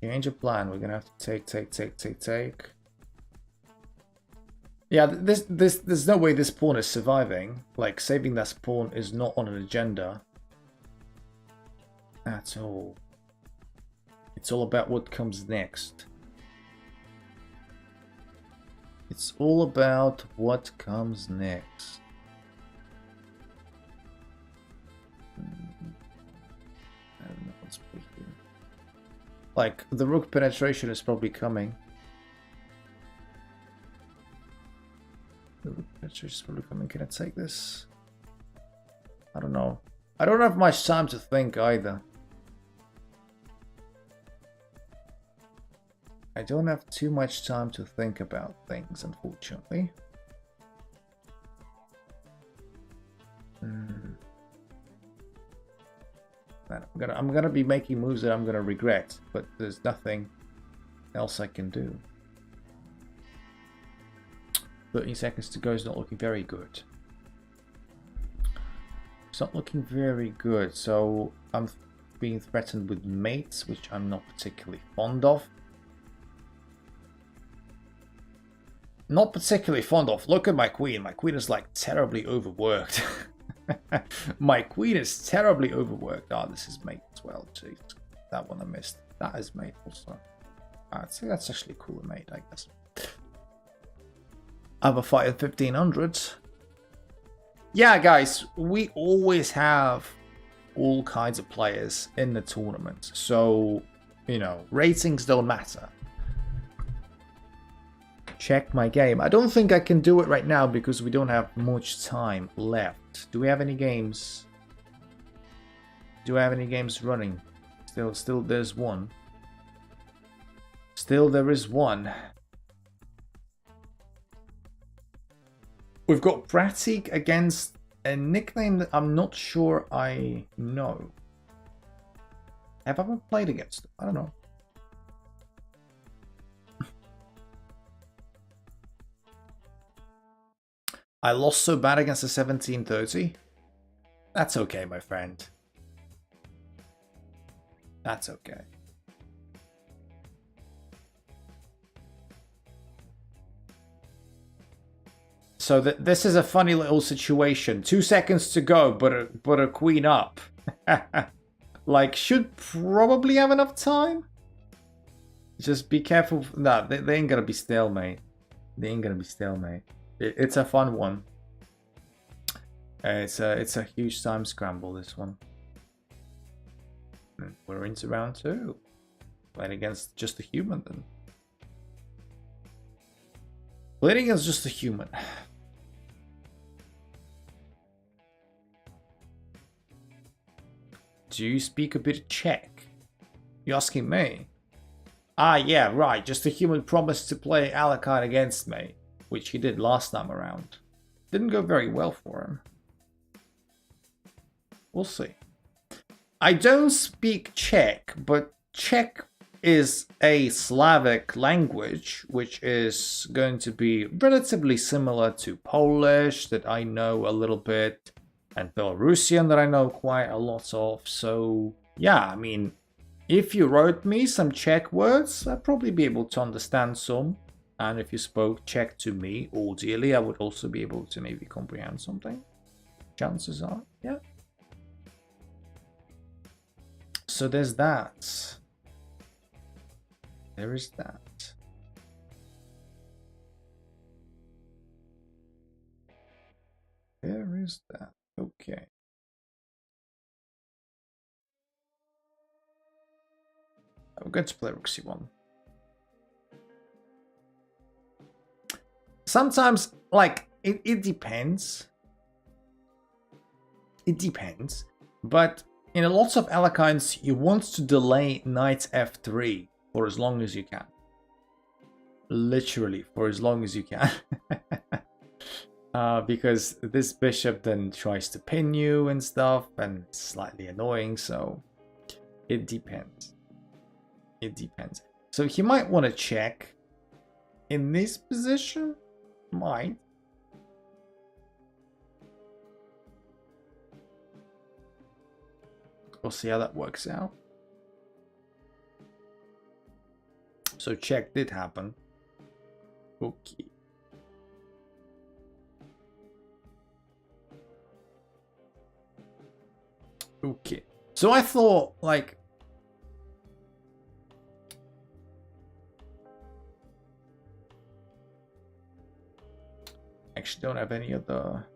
Change of plan. We're gonna have to take. Yeah, there's no way this pawn is surviving. Like, saving that pawn is not on an agenda at all. It's all about what comes next. It's all about what comes next. I don't know what's here. Like, the rook penetration is probably coming. The rook penetration is probably coming. Can I take this? I don't know. I don't have much time to think either. I don't have too much time to think about things, unfortunately. I'm gonna be making moves that I'm gonna regret, but there's nothing else I can do. 13 seconds to go is not looking very good. It's not looking very good, so I'm being threatened with mates, which I'm not particularly fond of. Not particularly fond of. Look at my queen. My queen is like terribly overworked. My queen is terribly overworked. Ah, this is mate as well. Jeez, that one I missed. That is mate also. I'd say that's actually a cooler mate, I guess. I have a fight at 1500. Yeah, guys, we always have all kinds of players in the tournament. So, you know, ratings don't matter. Check my game. I don't think I can do it right now because we don't have much time left. Do we have any games? Do I have any games running? Still there's one. Still there is one. We've got Pratik against a nickname that I'm not sure I know. Have I ever played against them? I don't know. I lost so bad against the 1730. That's okay, my friend. That's okay. So this is a funny little situation. 2 seconds to go, but a queen up. Like, should probably have enough time. Just be careful. No, they ain't gonna be stalemate. They ain't gonna be stalemate. It's a fun one. It's a huge time scramble, this one. We're into round 2. Playing against just a human then. Playing against just a human. Do you speak a bit of Czech? You asking me? Ah, yeah, right. Just a human promised to play Alucard against me, which he did last time around. Didn't go very well for him. We'll see. I don't speak Czech, but Czech is a Slavic language, which is going to be relatively similar to Polish, that I know a little bit, and Belarusian, that I know quite a lot of. So, yeah, I mean, if you wrote me some Czech words, I'd probably be able to understand some. And if you spoke Czech to me audially, I would also be able to maybe comprehend something. Chances are, yeah. So there's that. There is that. There is that. Okay. I'm going to play Rook C1. Sometimes, like, it depends. It depends. But in a lot of Alucards, you want to delay knight f3 for as long as you can. Literally, for as long as you can. Because this bishop then tries to pin you and stuff, and it's slightly annoying, so it depends. It depends. So he might want to check in this position. Might. We'll see how that works out. So check did happen. Okay. Okay. So I thought, like... Actually don't have any other...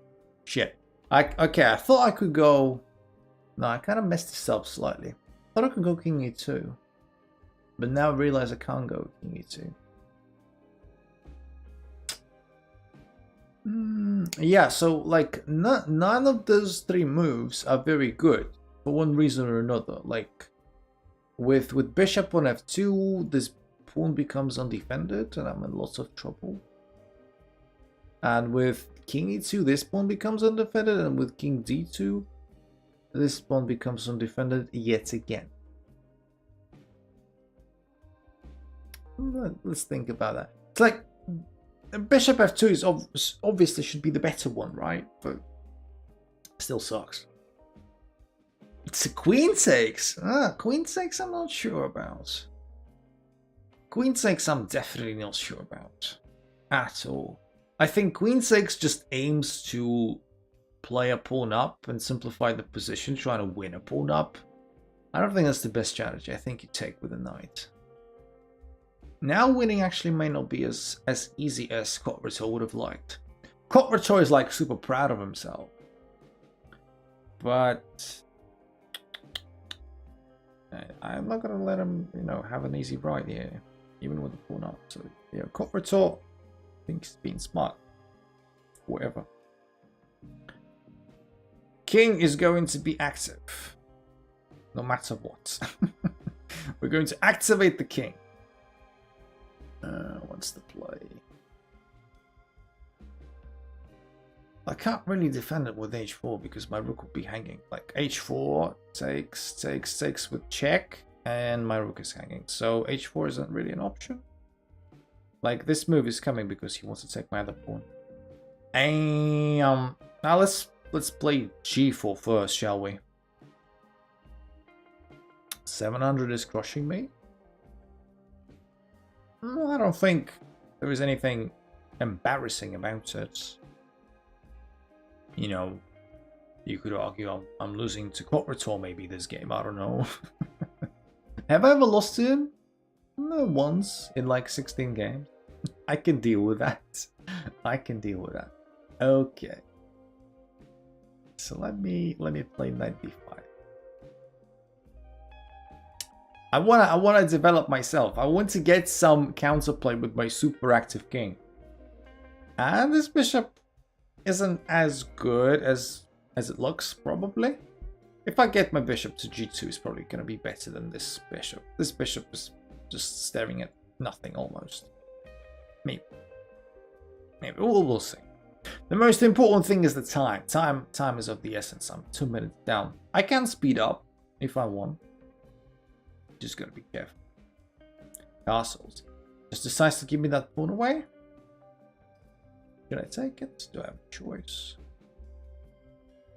Shit. Okay, I thought I could go... No, I kind of messed this up slightly. I thought I could go King E2. But now I realize I can't go King E2. Yeah, so like none of those three moves are very good for one reason or another. Like with bishop on f2, this pawn becomes undefended and I'm in lots of trouble. And with king e2, this pawn becomes undefended, and with king d2, this pawn becomes undefended yet again. Let's think about that. It's like bishop f2 is obviously should be the better one, right? But still sucks. It's a queen takes. Queen takes I'm not sure about. Queen takes I'm definitely not sure about. At all. I think queen takes just aims to play a pawn up and simplify the position, trying to win a pawn up. I don't think that's the best strategy. I think you take with a knight. Now winning actually may not be as easy as Kotrito would have liked. Kotrito is like super proud of himself. But I'm not going to let him, you know, have an easy ride here, even with the pawn up. So yeah, Kotrito thinks he's being smart. Whatever. King is going to be active. No matter what. We're going to activate the king. What's the play? I can't really defend it with h4 because my rook would be hanging. Like h4 takes with check, and my rook is hanging. So h4 isn't really an option. Like this move is coming because he wants to take my other pawn. And now let's play g4 first, shall we? 700 is crushing me. I don't think there is anything embarrassing about it. You know, you could argue I'm losing to Kotrito maybe this game. I don't know. Have I ever lost to him? No, once in like 16 games. I can deal with that. I can deal with that. Okay. So let me play knight b5. I wanna develop myself. I want to get some counterplay with my super active king. And this bishop isn't as good as it looks, probably. If I get my bishop to g2, it's probably gonna be better than this bishop. This bishop is just staring at nothing almost. Maybe. We'll see. The most important thing is the time. Time is of the essence. I'm 2 minutes down. I can speed up if I want. Just gotta be careful. Castles. Just decides to give me that pawn away. Should I take it? Do I have a choice?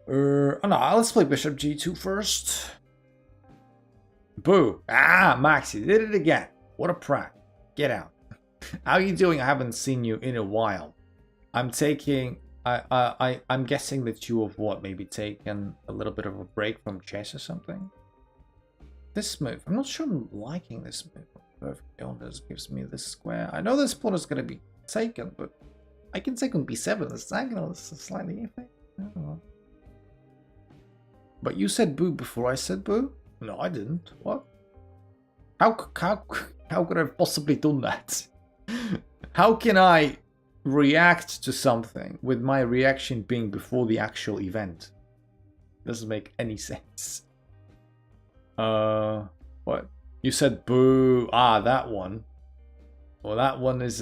Oh no, let's play bishop g2 first. Boo! Ah, Max, you did it again. What a prank. Get out. How are you doing? I haven't seen you in a while. I'm taking... I'm guessing that you have what? Maybe taken a little bit of a break from chess or something? This move, I'm not sure I'm liking this move. Perfect honest gives me this square. I know this pawn is going to be taken, but I can take on b7. This diagonal is slightly iffy. I don't know. But you said boo before I said boo? No, I didn't. What? How could I have possibly done that? How can I react to something with my reaction being before the actual event? Doesn't make any sense. What? You said boo. Ah, that one. Well, that one is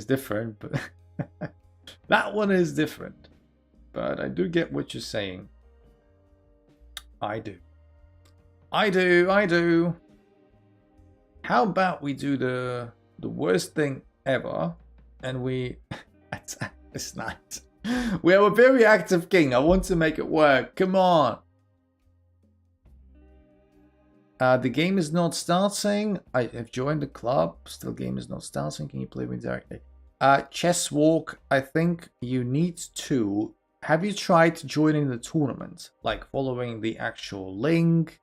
different, but that one is different. But I do get what you're saying. I do. How about we do the worst thing ever, and we attack this knight? We have a very active king. I want to make it work. Come on. The game is not starting. I have joined the club. Still game is not starting. Can you play me directly? Chess Walk, I think you need to... Have you tried joining the tournament? Like following the actual link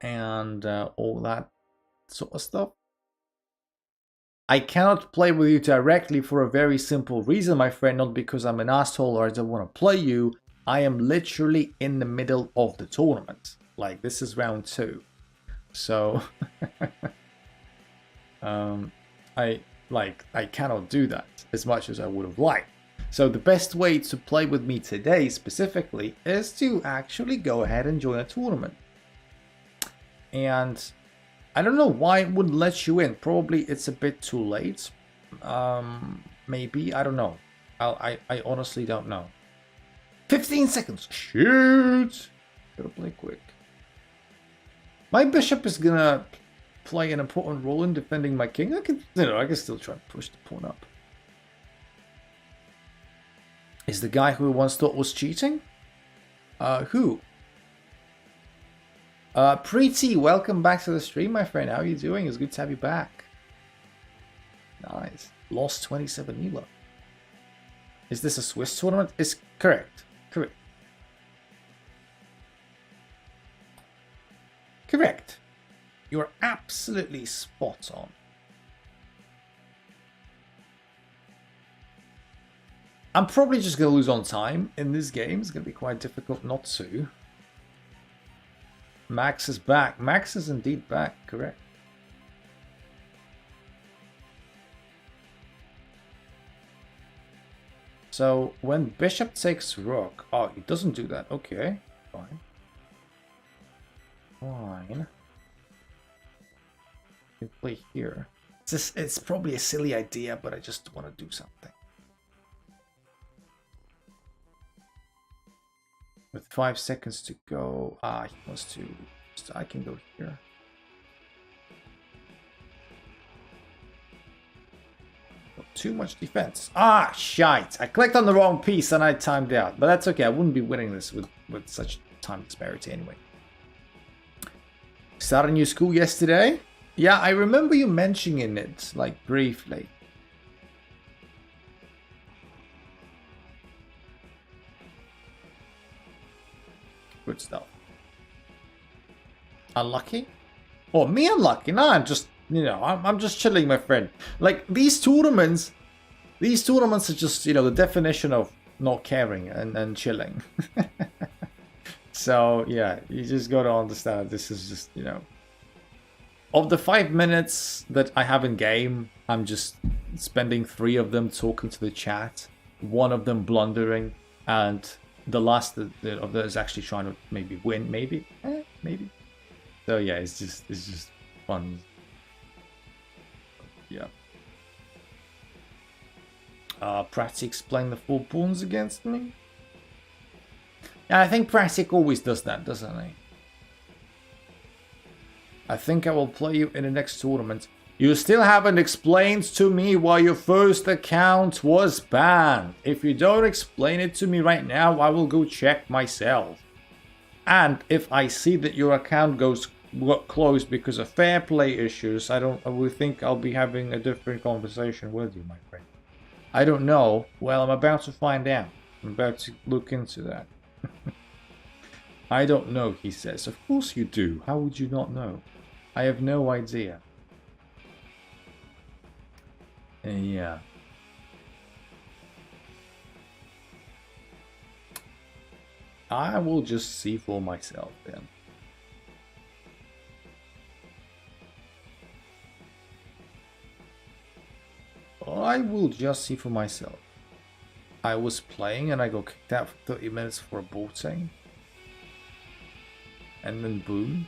and all that sort of stuff? I cannot play with you directly for a very simple reason, my friend. Not because I'm an asshole or I don't want to play you. I am literally in the middle of the tournament. Like, this is round 2. So, I cannot do that as much as I would have liked. So the best way to play with me today specifically is to actually go ahead and join a tournament. And I don't know why it wouldn't let you in. Probably it's a bit too late. Maybe, I don't know. I honestly don't know. 15 seconds. Shoot! Gotta play quick. My bishop is gonna play an important role in defending my king. I can still try and push the pawn up. Is the guy who once thought was cheating? Who? Preeti, welcome back to the stream, my friend. How are you doing? It's good to have you back. Nice. Lost 27 ELO. Is this a Swiss tournament? It's correct. Correct. Correct. You're absolutely spot on. I'm probably just going to lose on time in this game. It's going to be quite difficult not to. Max is back. Max is indeed back, correct. So when bishop takes rook... Oh, he doesn't do that. Okay, fine. Fine. You can play here. It's probably a silly idea, but I just want to do something. With 5 seconds to go, he wants to. So I can go here. Got too much defense. Ah, shite! I clicked on the wrong piece and I timed out. But that's okay. I wouldn't be winning this with such time disparity anyway. Started a new school yesterday. Yeah, I remember you mentioning it, like briefly. Good stuff. Unlucky? Oh, me unlucky? No, I'm just, I'm just chilling, my friend. Like, these tournaments are just, the definition of not caring and chilling. So, yeah, you just gotta understand this is just, Of the 5 minutes that I have in game, I'm just spending 3 of them talking to the chat, 1 of them blundering, and the last of that is actually trying to maybe win, maybe. So yeah, it's just fun. Yeah. Pratik's playing the 4 pawns against me. Yeah, I think Pratik always does that, doesn't he? I think I will play you in the next tournament. You still haven't explained to me why your first account was banned. If you don't explain it to me right now, I will go check myself. And if I see that your account goes closed because of fair play issues, I will think I'll be having a different conversation with you, my friend. I don't know. Well, I'm about to find out. I'm about to look into that. I don't know, he says. Of course you do. How would you not know? I have no idea. Yeah. I will just see for myself then. I will just see for myself. I was playing and I got kicked out for 30 minutes for aborting. And then boom.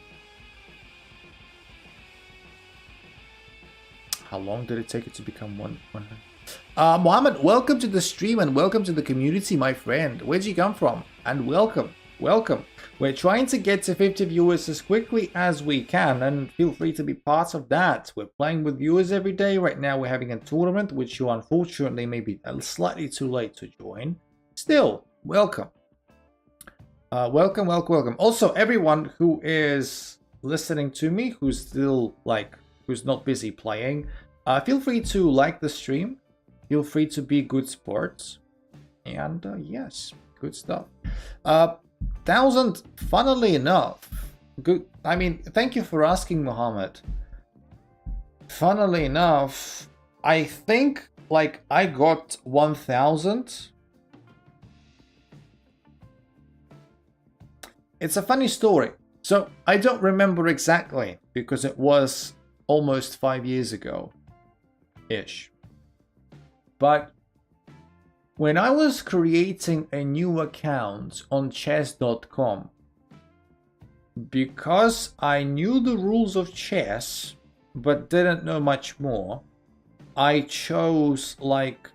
How long did it take it to become 100? Mohammed, welcome to the stream and welcome to the community, my friend. Where'd you come from? And welcome. Welcome. We're trying to get to 50 viewers as quickly as we can, and feel free to be part of that. We're playing with viewers every day. Right now we're having a tournament, which you unfortunately may be slightly too late to join. Still, welcome. Welcome. Also, everyone who is listening to me, who's still like, who's not busy playing, feel free to like the stream. Feel free to be good sports. And yes, good stuff. 1,000, funnily enough, good. I mean, thank you for asking, Mohammed. Funnily enough, I think like I got 1,000. It's a funny story. So I don't remember exactly because it was almost 5 years ago ish. But when I was creating a new account on chess.com, because I knew the rules of chess but didn't know much more, I chose like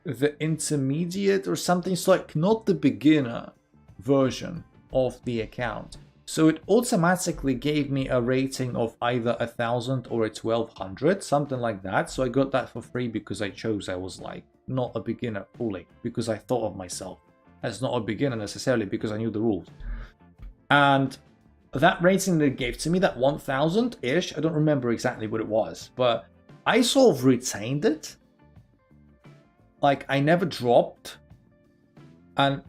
the intermediate or something. So like not the beginner version of the account. So it automatically gave me a rating of either 1,000 or a 1,200, something like that. So I got that for free because I chose. I was like not a beginner fully because I thought of myself as not a beginner necessarily because I knew the rules. And that rating that it gave to me, that 1,000-ish, I don't remember exactly what it was, but I sort of retained it. Like I never dropped. And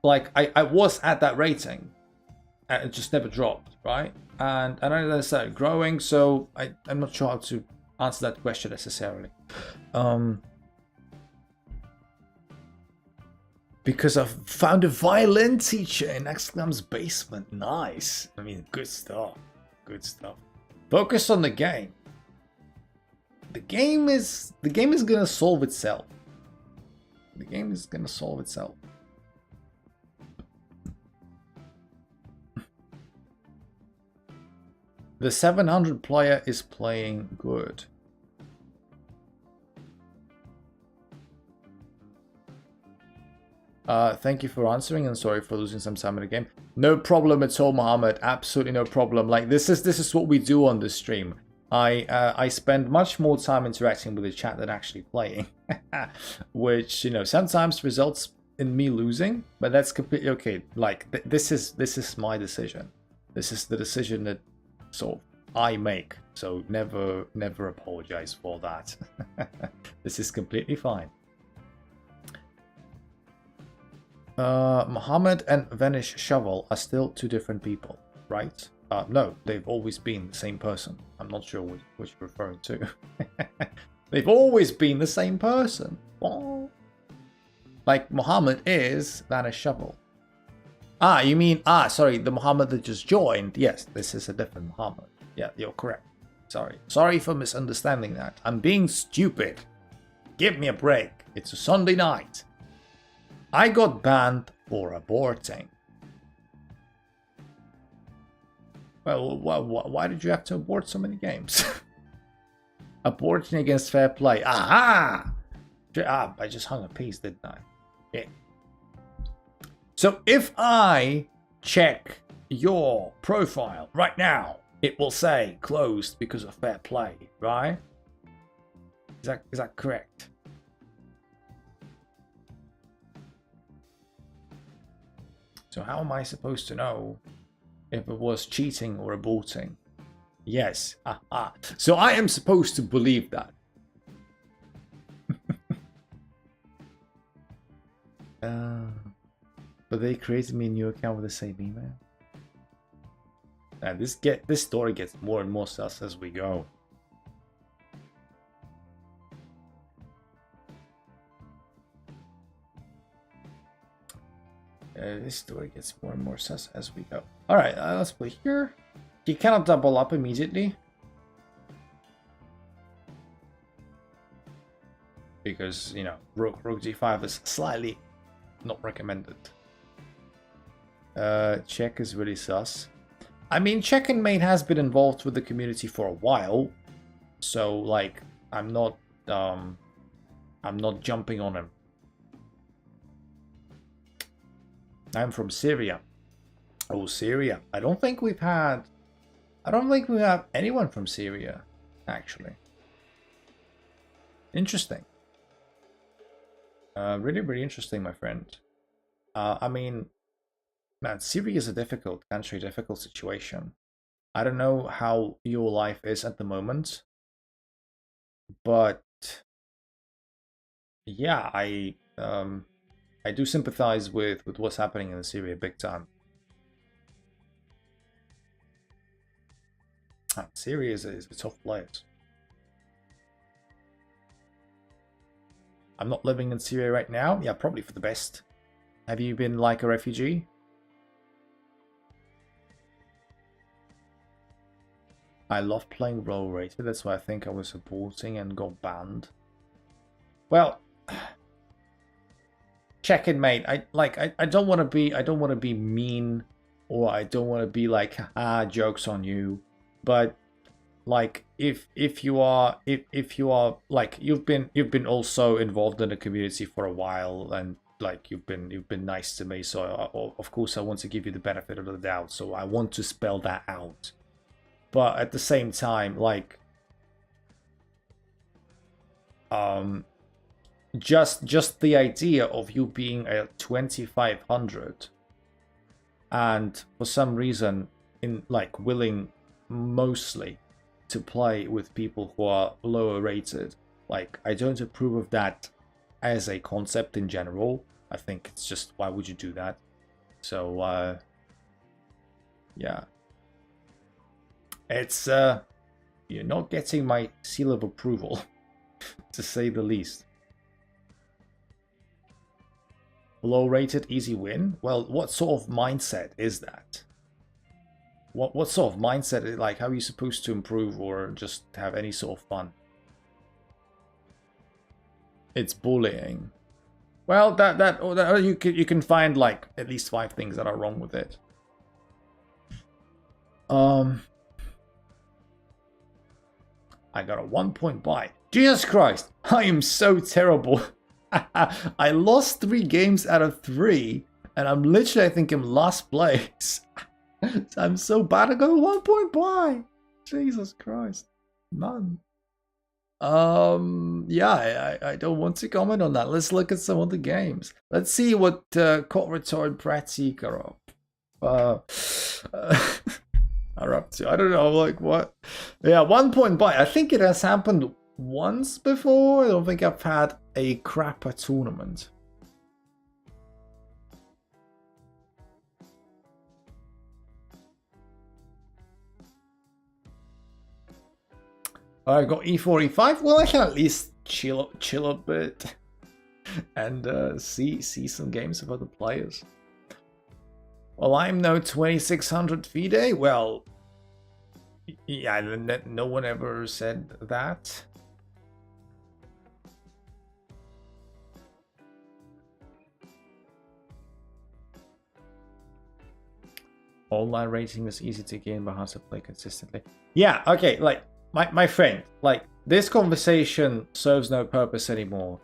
like I was at that rating. And it just never dropped, right? And then I started growing, so I'm not sure how to answer that question necessarily. Because I found a violin teacher in Exclam's basement. Nice. I mean, good stuff. Good stuff. Focus on the game. The game is gonna solve itself. The game is gonna solve itself. The 700 player is playing good. Thank you for answering and sorry for losing some time in the game. No problem at all, Mohammed. Absolutely no problem. Like this is what we do on this stream. I spend much more time interacting with the chat than actually playing, which sometimes results in me losing, but that's completely okay. Like this is my decision. This is the decision that sort of I make. So never apologize for that. This is completely fine. Muhammad and Vanish Shovel are still two different people, right? No, they've always been the same person. I'm not sure what you're referring to. They've always been the same person. Oh. Like Muhammad is Vanish Shovel. You mean, sorry, the Muhammad that just joined. Yes, this is a different Muhammad. Yeah, you're correct. Sorry for misunderstanding that. I'm being stupid. Give me a break. It's a Sunday night. I got banned for aborting. Well, why did you have to abort so many games? Aborting against fair play. Aha! I just hung a piece, didn't I? Yeah. So if I check your profile right now, it will say closed because of fair play, right? Is that correct? So how am I supposed to know if it was cheating or aborting? Yes. So I am supposed to believe that. But they created me a new account with the same email. And this story gets more and more sus as we go. This story gets more and more sus as we go. Alright, let's play here. He cannot double up immediately. Because, rook g5 is slightly not recommended. Check is really sus. I mean, Check and Mate has been involved with the community for a while. So, like, I'm not jumping on him. I'm from Syria. Oh, Syria. I don't think we have anyone from Syria, actually. Interesting. Really, really interesting, my friend. I mean, man, Syria is a difficult country, difficult situation. I don't know how your life is at the moment, but yeah, I do sympathize with what's happening in Syria big time. Syria is a tough place. I'm not living in Syria right now. Yeah, probably for the best. Have you been like a refugee? I love playing role rated. That's why I think I was supporting and got banned. Well, check in, mate. I don't want to be mean, or I don't want to be like, jokes on you. But like, if you are like, you've been also involved in the community for a while, and like you've been nice to me, so of course I want to give you the benefit of the doubt. So I want to spell that out. But at the same time, like, just the idea of you being at 2500 and for some reason willing mostly to play with people who are lower rated, like, I don't approve of that as a concept in general. I think it's just, why would you do that? So yeah, it's you're not getting my seal of approval to say the least. Low rated, easy win? Well, what sort of mindset is that? What sort of mindset, like, how are you supposed to improve or just have any sort of fun? It's bullying. Well, that you can find like at least 5 things that are wrong with it. I got a 1-point buy. Jesus Christ, I am so terrible. I lost 3 games out of 3, and I'm literally, I think, in last place. I'm so bad. I got a 1-point buy. Jesus Christ, man. Yeah, I don't want to comment on that. Let's look at some of the games. Let's see what Caught Retard Pratik are up to. I don't know, like, what? Yeah, 1-point buy. I think it has happened once before. I don't think I've had a crapper tournament. I got e4, e5. Well, I can at least chill a bit and see some games of other players. Well, I'm no 2600 FIDE. Well, yeah, no one ever said that. Online rating is easy to gain, but hard to play consistently. Yeah, okay, like, my friend, like, this conversation serves no purpose anymore.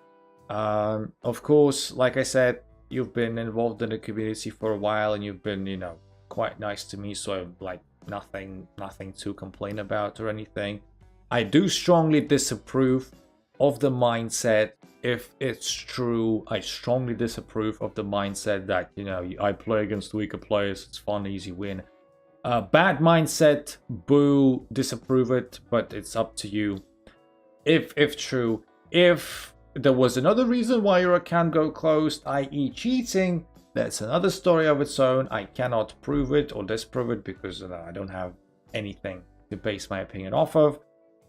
Of course, like I said, you've been involved in the community for a while, and you've been, you know, quite nice to me, so, like, nothing to complain about or anything. I do strongly disapprove of the mindset. If it's true, I strongly disapprove of the mindset that, you know, I play against weaker players, it's fun, easy win. Bad mindset, boo, disapprove it, but it's up to you. If true, if there was another reason why your account got closed, i.e. cheating, that's another story of its own. I cannot prove it or disprove it because I don't have anything to base my opinion off of.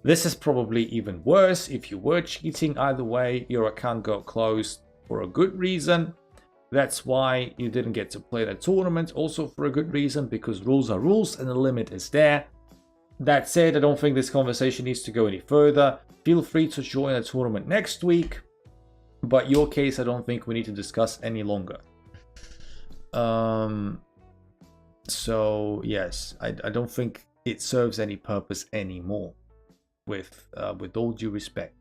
This is probably even worse. If you were cheating, either way, your account got closed for a good reason. That's why you didn't get to play the tournament, also for a good reason, because rules are rules and the limit is there. That said, I don't think this conversation needs to go any further. Feel free to join the tournament next week, but your case I don't think we need to discuss any longer. So yes, I don't think it serves any purpose anymore, with all due respect.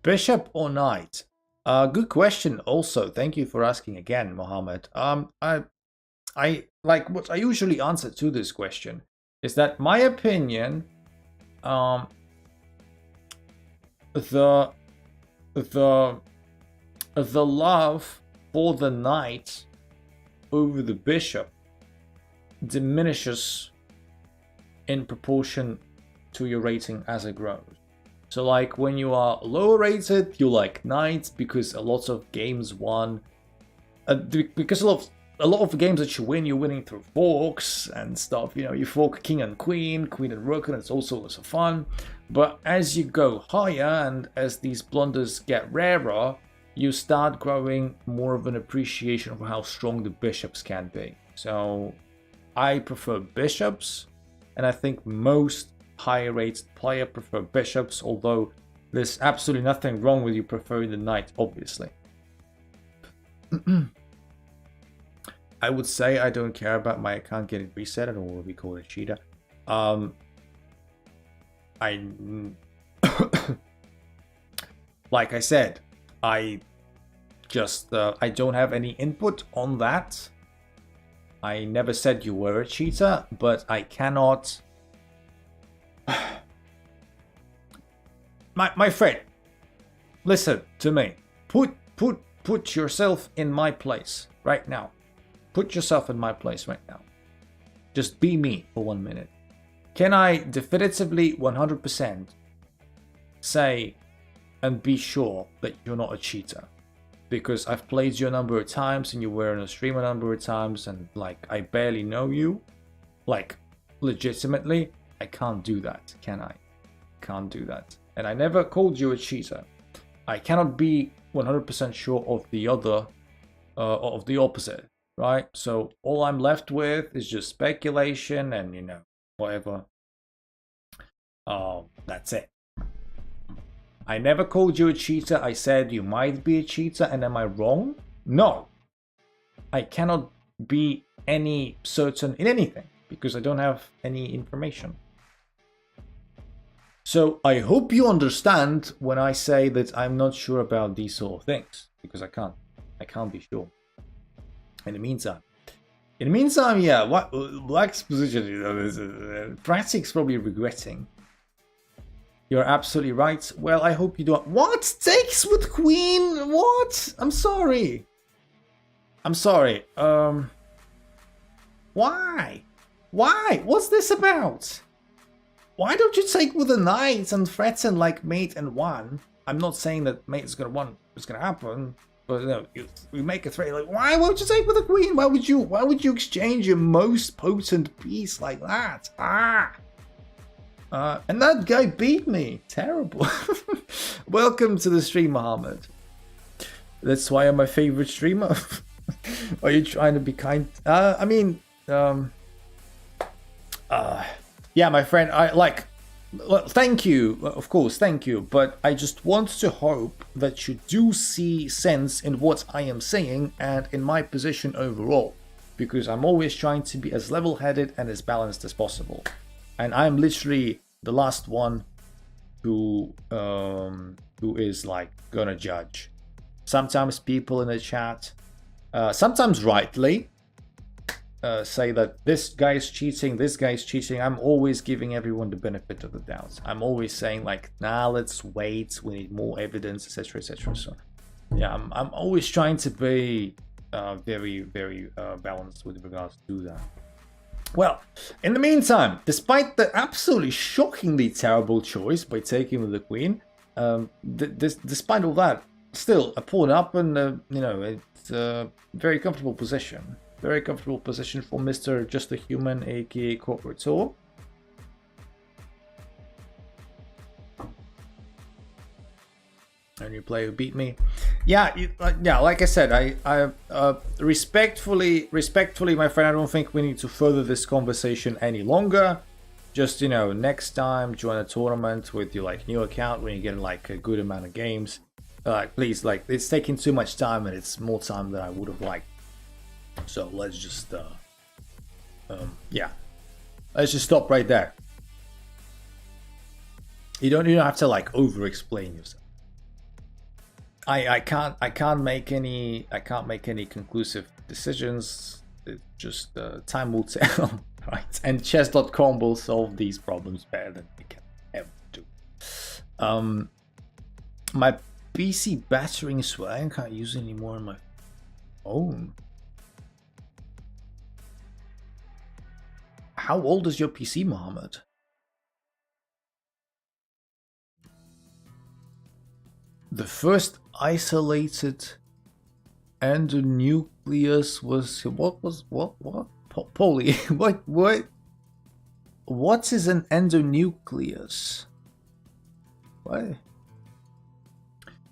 Bishop or knight? Good question. Also, thank you for asking again, Mohammed. I like what I usually answer to this question is that my opinion, the love for the knight over the bishop diminishes in proportion to your rating as it grows. So like when you are lower rated, you like knights because a lot of games won. Because a lot of the games that you win, you're winning through forks and stuff. You know, you fork king and queen, queen and rook, and it's also lots of fun. But as you go higher and as these blunders get rarer, you start growing more of an appreciation of how strong the bishops can be. So I prefer bishops, and I think most higher rated player prefer bishops, although there's absolutely nothing wrong with you preferring the knight, obviously. I would say I don't care about my account getting reset, or what we call it, cheater. Like I said, I don't have any input on that. I never said you were a cheater, but I cannot. My friend, listen to me. Put yourself in my place right now. Put yourself in my place right now. Just be me for 1 minute. Can I definitively 100% say and be sure that you're not a cheater? Because I've played you a number of times and you were in a stream a number of times, and like I barely know you. Like legitimately, I can't do that, can I? Can't do that. And I never called you a cheater. I cannot be 100% sure of the other, of the opposite, right? So all I'm left with is just speculation and, you know, whatever. That's it. I never called you a cheater. I said you might be a cheater, and am I wrong? No. I cannot be any certain in anything because I don't have any information. So I hope you understand when I say that I'm not sure about these sort of things, because I can't be sure. In the meantime, yeah, what Black's position, you know, Pratic's probably regretting. You're absolutely right. Well, I hope you don't. What? Takes with queen? What? I'm sorry. Why? What's this about? Why don't you take with the knight and threaten like mate and one? I'm not saying that mate is gonna win. It's gonna happen. But you know, we make a threat like, why won't you take with the queen? Why would you exchange your most potent piece like that? And that guy beat me. Terrible. Welcome to the stream, Mohammed. That's why I'm my favorite streamer. Are you trying to be kind? Yeah, my friend, thank you, of course, thank you, but I just want to hope that you do see sense in what I am saying and in my position overall, because I'm always trying to be as level-headed and as balanced as possible, and I'm literally the last one who is like gonna judge. Sometimes people in the chat, sometimes rightly, say that this guy's cheating, this guy's cheating. I'm always giving everyone the benefit of the doubt. I'm always saying like, nah, let's wait, we need more evidence, etc, etc. So yeah, I'm always trying to be very balanced with regards to that. Well, in the meantime, despite the absolutely shockingly terrible choice by taking with the queen, despite all that, still a pawn up, and you know, it's a very comfortable position. Very comfortable position for Mr. Just a Human, aka Corporate Tour. And you play who beat me. Yeah, yeah. Like I said, I respectfully, my friend. I don't think we need to further this conversation any longer. Just, you know, next time join a tournament with your like new account when you get like a good amount of games. Please, like, it's taking too much time, and it's more time than I would have liked. So let's just, yeah, let's just stop right there. You don't have to like over-explain yourself. I can't make any conclusive decisions. It just time will tell, right? And chess.com will solve these problems better than we can ever do. My PC battering swag I can't use anymore on my phone. How old is your PC, Mohammed? The first isolated endonucleus was what? Polly, what is an endonucleus? What?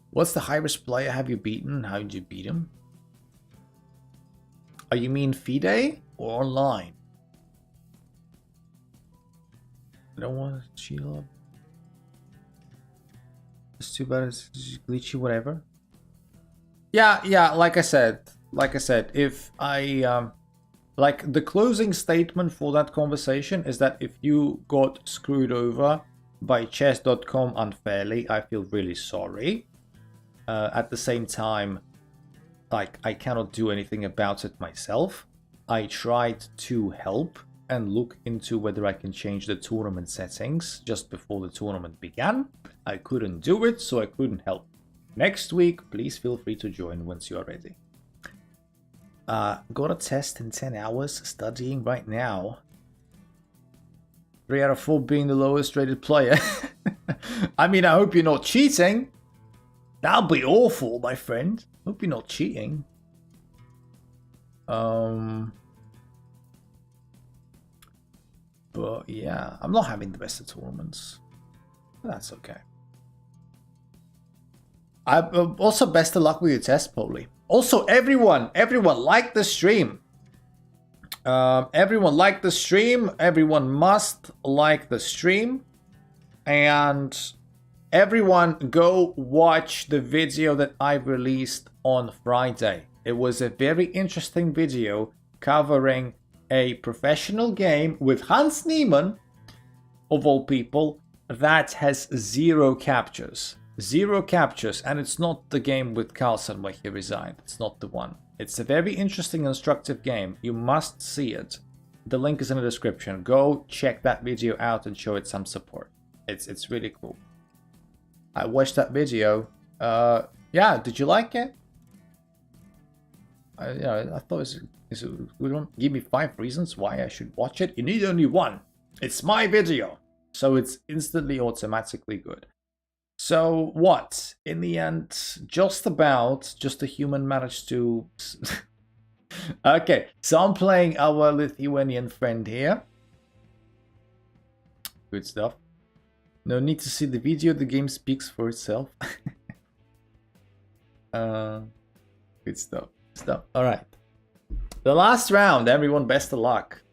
What's the highest player have you beaten? How did you beat him? Are you mean FIDE or online? I don't want to cheat up. It's too bad it's glitchy, whatever. Yeah, like I said, if I like the closing statement for that conversation is that if you got screwed over by chess.com unfairly, I feel really sorry. At the same time, like, I cannot do anything about it myself. I tried to help and look into whether I can change the tournament settings just before the tournament began. I couldn't do it, so I couldn't help. Next week, please feel free to join once you are ready. Got a test in 10 hours, studying right now. 3 out of 4 being the lowest rated player. I mean, I hope you're not cheating. That'll be awful, my friend. Hope you're not cheating. But yeah, I'm not having the best of tournaments. That's okay. Also, best of luck with your test, Polly. Also, everyone, like the stream. Everyone like the stream. Everyone must like the stream. And everyone go watch the video that I released on Friday. It was a very interesting video covering a professional game with Hans Niemann, of all people, that has 0 captures. 0 captures, and it's not the game with Carlsen where he resigned. It's not the one. It's a very interesting, instructive game. You must see it. The link is in the description. Go check that video out and show it some support. It's really cool. I watched that video. Yeah, did you like it? I thought it was a good one. Give me 5 reasons why I should watch it. You need only 1. It's my video. So it's instantly automatically good. So what? In the end, just a human managed to... Okay, so I'm playing our Lithuanian friend here. Good stuff. No need to see the video, the game speaks for itself. Good stuff. Alright. The last round, everyone, best of luck.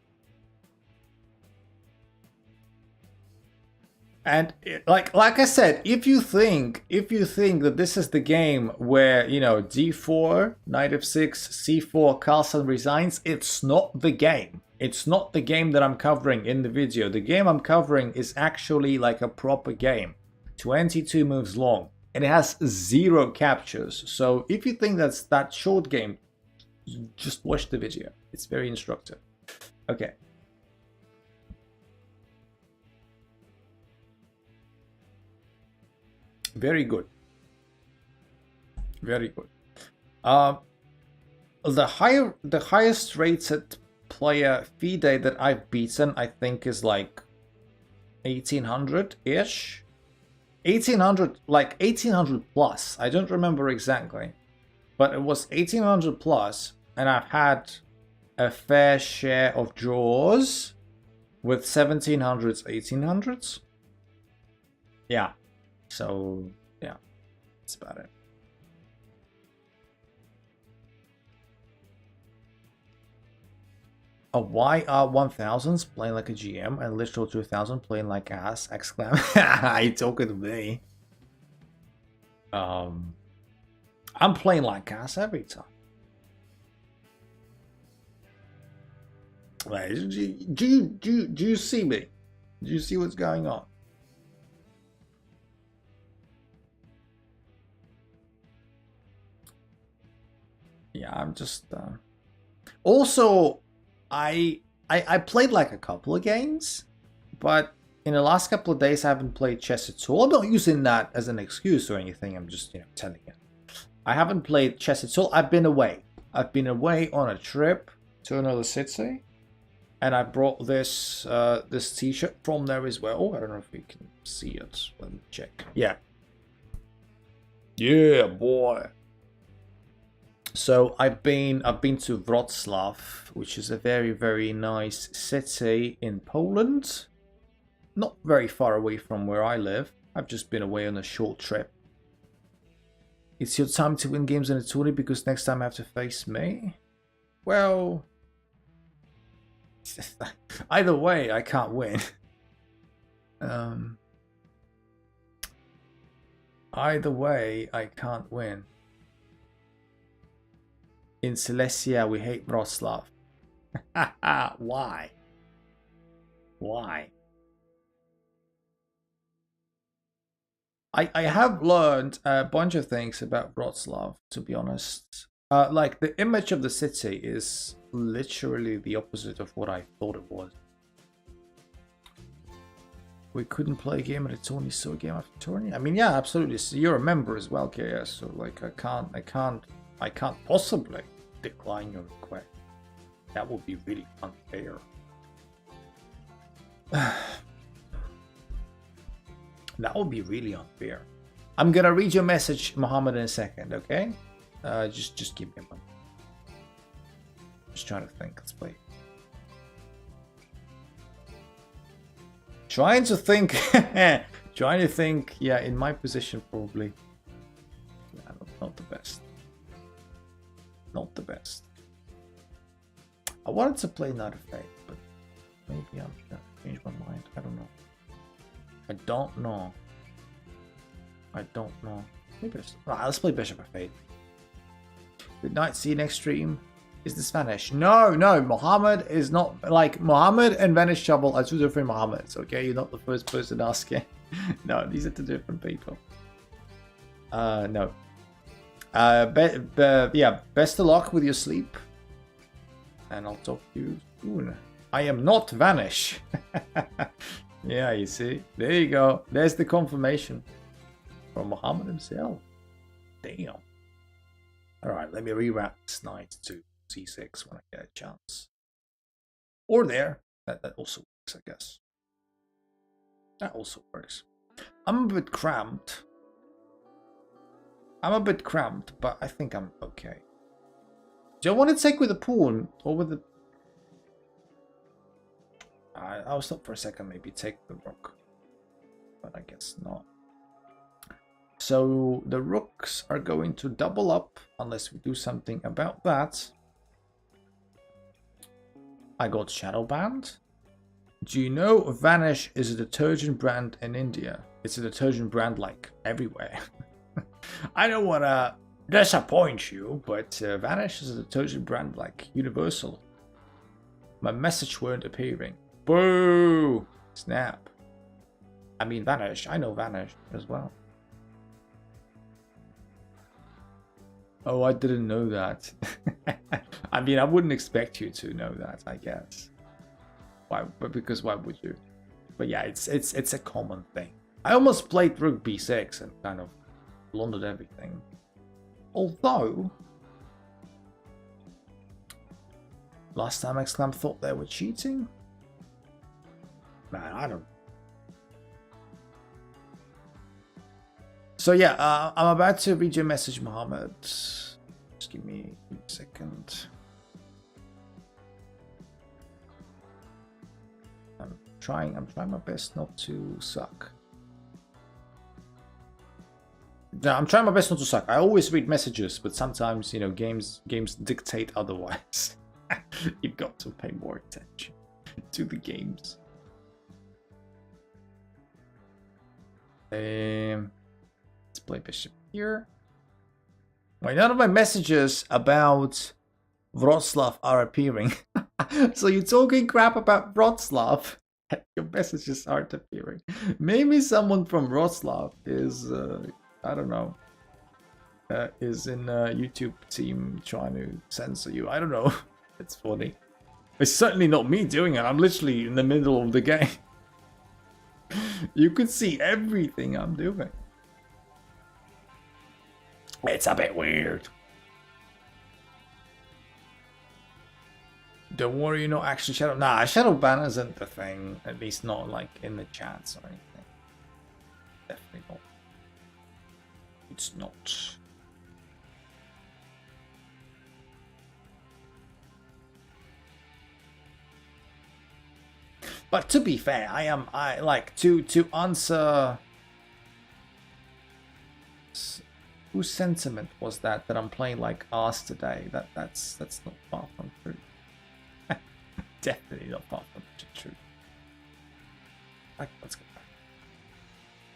And like I said, if you think that this is the game where, you know, d4, knight f6, c4, Carlsen resigns, it's not the game. It's not the game that I'm covering in the video. The game I'm covering is actually like a proper game. 22 moves long. And it has 0 captures. So if you think that's that short game, just watch the video. It's very instructive. Okay. Very good. Very good. The highest rated player FIDE that I've beaten, I think, is like 1800-ish. 1800, like 1800 plus. I don't remember exactly. But it was 1800 plus, and I've had a fair share of draws with 1700s, 1800s. Yeah. So, yeah, that's about it. A YR1000s playing like a GM and Literal 2000 playing like ass, exclaim. You talking to me? I'm playing like ass every time. Like, do you see me? Do you see what's going on? Yeah, I'm just... Also, I played like a couple of games, but in the last couple of days I haven't played chess at all. I'm not using that as an excuse or anything. I'm just, telling you. I haven't played chess at all. I've been away. I've been away on a trip to another city. And I brought this this t-shirt from there as well. I don't know if you can see it. Let me check. Yeah. Yeah, boy. So I've been to Wrocław, which is a very, very nice city in Poland. Not very far away from where I live. I've just been away on a short trip. It's your time to win games in a tourney because next time I have to face me. Well, either way, I can't win. Either way, I can't win. In Silesia, we hate Wrocław. Why? Why? I have learned a bunch of things about Wrocław, to be honest. Like, the image of the city is literally the opposite of what I thought it was. We couldn't play a game at a tourney, so a game after tourney? I mean, yeah, absolutely. So you're a member as well, KS, so like I can't possibly decline your request. That would be really unfair. That would be really unfair. I'm gonna read your message, Mohammed, in a second, okay? Just give me a moment. Just trying to think. Let's play. Trying to think. Trying to think. Yeah, in my position, probably. Yeah, not the best. Not the best. I wanted to play Knight of Fate, but maybe I'm gonna change my mind. I don't know. I don't know. I don't know. Maybe let's play Bishop of Fate. Good night. See you next stream. Is this Vanish? No, Mohammed is not. Like, Mohammed and Vanish Trouble are two different Mohammeds, okay? You're not the first person asking. No, these are two different people. No. Yeah, best of luck with your sleep. And I'll talk to you soon. I am not Vanish. Yeah, you see? There you go. There's the confirmation from Mohammed himself. Damn. Alright, let me reroute this knight to c6 when I get a chance. Or there. That also works, I guess. That also works. I'm a bit cramped. But I think I'm okay. Do I want to take with the pawn or with the... I'll stop for a second, maybe take the rook. But I guess not. So the rooks are going to double up unless we do something about that. I got shadow banned. Do you know Vanish is a detergent brand in India? It's a detergent brand like everywhere. I don't want to disappoint you, but Vanish is a detergent brand like universal. My message weren't appearing. Boo! Snap. I mean Vanish. I know Vanish as well. Oh, I didn't know that. I mean, I wouldn't expect you to know that, I guess. Why? But because why would you? But yeah, it's a common thing. I almost played Rook B6 and kind of blundered everything. Although last time Exclam thought they were cheating. Man, I don't. So yeah, I'm about to read your message, Mohammed. Just give me a second. I'm trying my best not to suck. No, I'm trying my best not to suck. I always read messages, but sometimes, you know, games dictate otherwise. You've got to pay more attention to the games. Let's play bishop here. Why none of my messages about Wrocław are appearing? So you're talking crap about Wrocław. Your messages aren't appearing. Maybe someone from Wrocław is, I don't know, is in a YouTube team trying to censor you. I don't know. It's funny. It's certainly not me doing it. I'm literally in the middle of the game. You could see everything I'm doing. It's a bit weird. Don't worry, you're not actually shadow. Nah, shadow ban isn't the thing. At least not like in the chats or anything. Definitely not. It's not. But to be fair, I like to answer. Whose sentiment was that I'm playing like arse today? That's not far from true. Definitely not far from the truth. Like, let's go back.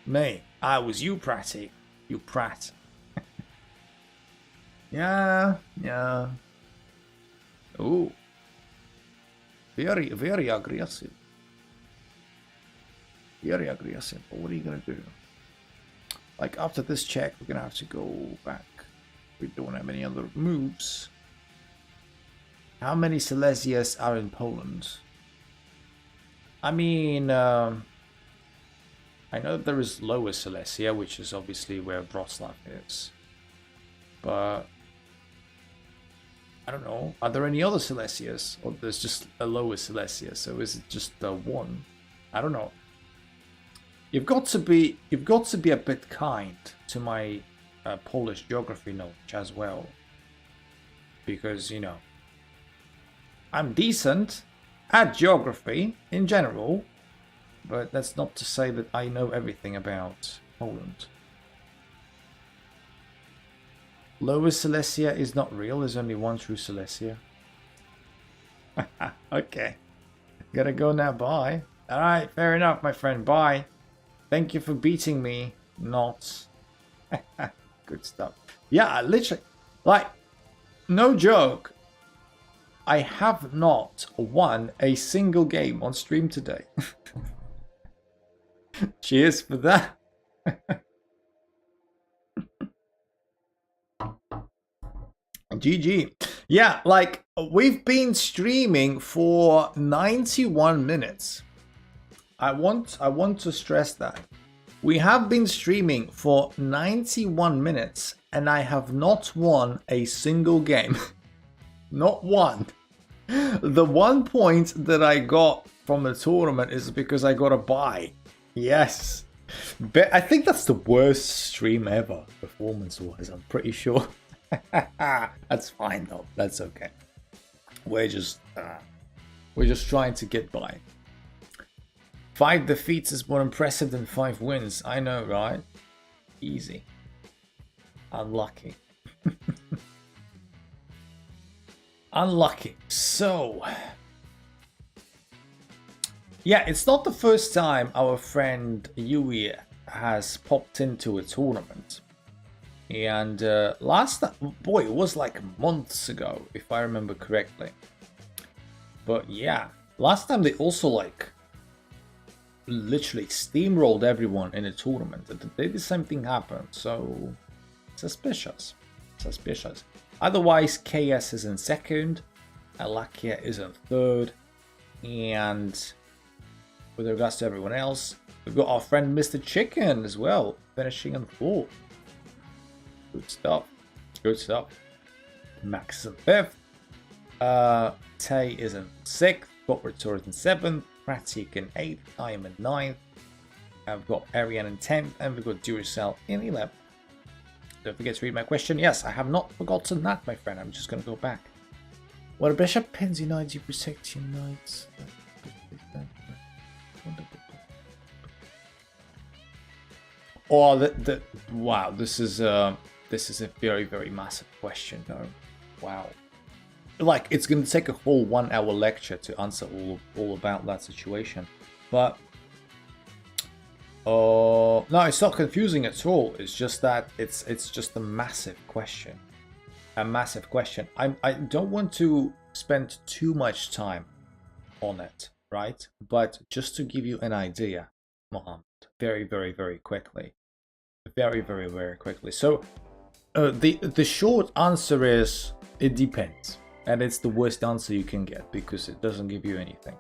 Me, I was you, Pratty. You prat. Yeah. Ooh. Very aggressive. Very aggressive. But what are you gonna do? Like, after this check, we're gonna have to go back. We don't have any other moves. How many Silesias are in Poland? I mean, I know there is Lower Silesia, which is obviously where Wrocław is. But I don't know. Are there any other Silesias? Or there's just a Lower Silesia, so is it just one? I don't know. You've got to be a bit kind to my Polish geography knowledge as well, because you know I'm decent at geography in general, but that's not to say that I know everything about Poland. Lower Silesia is not real. There's only one true Silesia. Okay, gotta go now. Bye. All right, fair enough, my friend. Bye. Thank you for beating me. Not. Good stuff. Yeah, literally, like, no joke. I have not won a single game on stream today. Cheers for that. GG. Yeah, like, we've been streaming for 91 minutes. I want to stress that. We have been streaming for 91 minutes and I have not won a single game. Not one. The 1 point that I got from the tournament is because I got a buy. Yes. But I think that's the worst stream ever, performance-wise, I'm pretty sure. That's fine though. That's okay. We're just trying to get by. 5 defeats is more impressive than 5 wins. I know, right? Easy. Unlucky. Unlucky. So, yeah, it's not the first time our friend Yui has popped into a tournament. And last time, boy, it was like months ago, if I remember correctly. But yeah, last time they also like literally steamrolled everyone in a tournament. Did the same thing happen? So suspicious. Otherwise, KS is in second, Alakia is in third, and with regards to everyone else, we've got our friend Mr. Chicken as well, finishing in fourth. Good stuff. Max is in fifth. Tay is in sixth. Botritor is in seventh. Pratik in 8th, I am in 9th, I've got Ariane in 10th, and we've got Duracell in 11th. Don't forget to read my question. Yes, I have not forgotten that, my friend. I'm just going to go back. When a bishop pins your knights, you protect your knights. Oh, wow, this is a very, very massive question, though. Wow. Like, it's going to take a whole 1 hour lecture to answer all about that situation. But no, it's not confusing at all. It's just that it's just a massive question. A massive question. I don't want to spend too much time on it, right? But just to give you an idea, Mohammed, very, very, very quickly. Very, very, very quickly. So the short answer is it depends. And it's the worst answer you can get because it doesn't give you anything.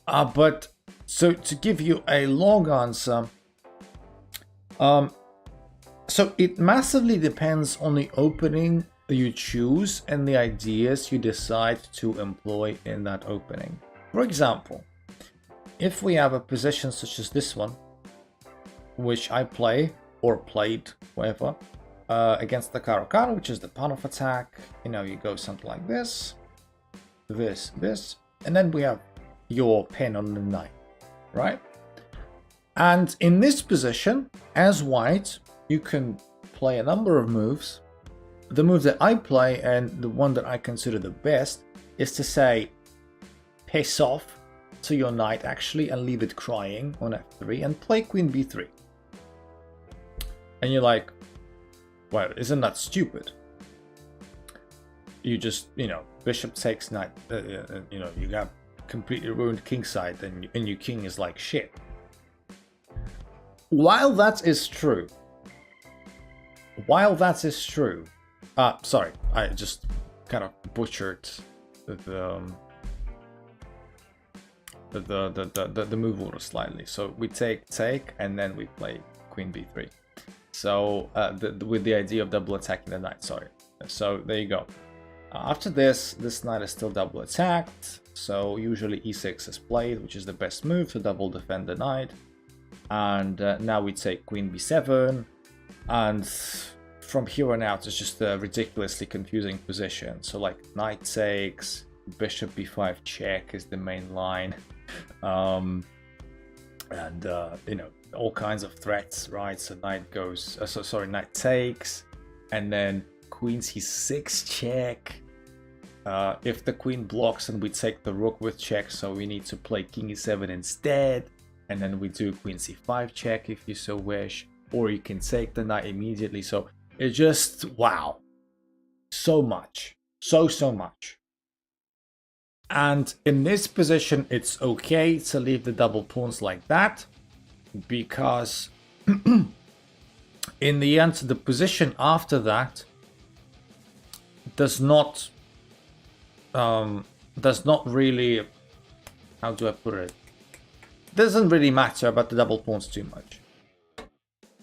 But so to give you a long answer, so it massively depends on the opening you choose and the ideas you decide to employ in that opening. For example, if we have a position such as this one, which I play or played, whatever, against the Karakana, which is the pawn of attack, you know, you go something like this, this, and then we have your pin on the knight, right? And in this position, as white, you can play a number of moves. The move that I play, and the one that I consider the best, is to say, piss off to your knight actually and leave it crying on f3 and play queen b3. And you're like, well, isn't that stupid? You just, you know, bishop takes knight, you know, you got completely ruined king side, and your king is like shit. While that is true, sorry, I just kind of butchered the move order slightly. So we take, and then we play queen b3. So with the idea of double attacking the knight, sorry. So there you go. After this knight is still double attacked. So usually e6 is played, which is the best move to double defend the knight. And now we take queen b7. And from here on out, it's just a ridiculously confusing position. So like knight takes, bishop b5 check is the main line. You know, all kinds of threats, right? So knight goes, knight takes, and then queen c6 check. If the queen blocks, and we take the rook with check, so we need to play king e7 instead, and then we do queen c5 check if you so wish, or you can take the knight immediately. So it's just, wow, so much, so much. And in this position, it's okay to leave the double pawns like that, because in the end, the position after that does not really, how do I put it? Doesn't really matter about the double pawns too much.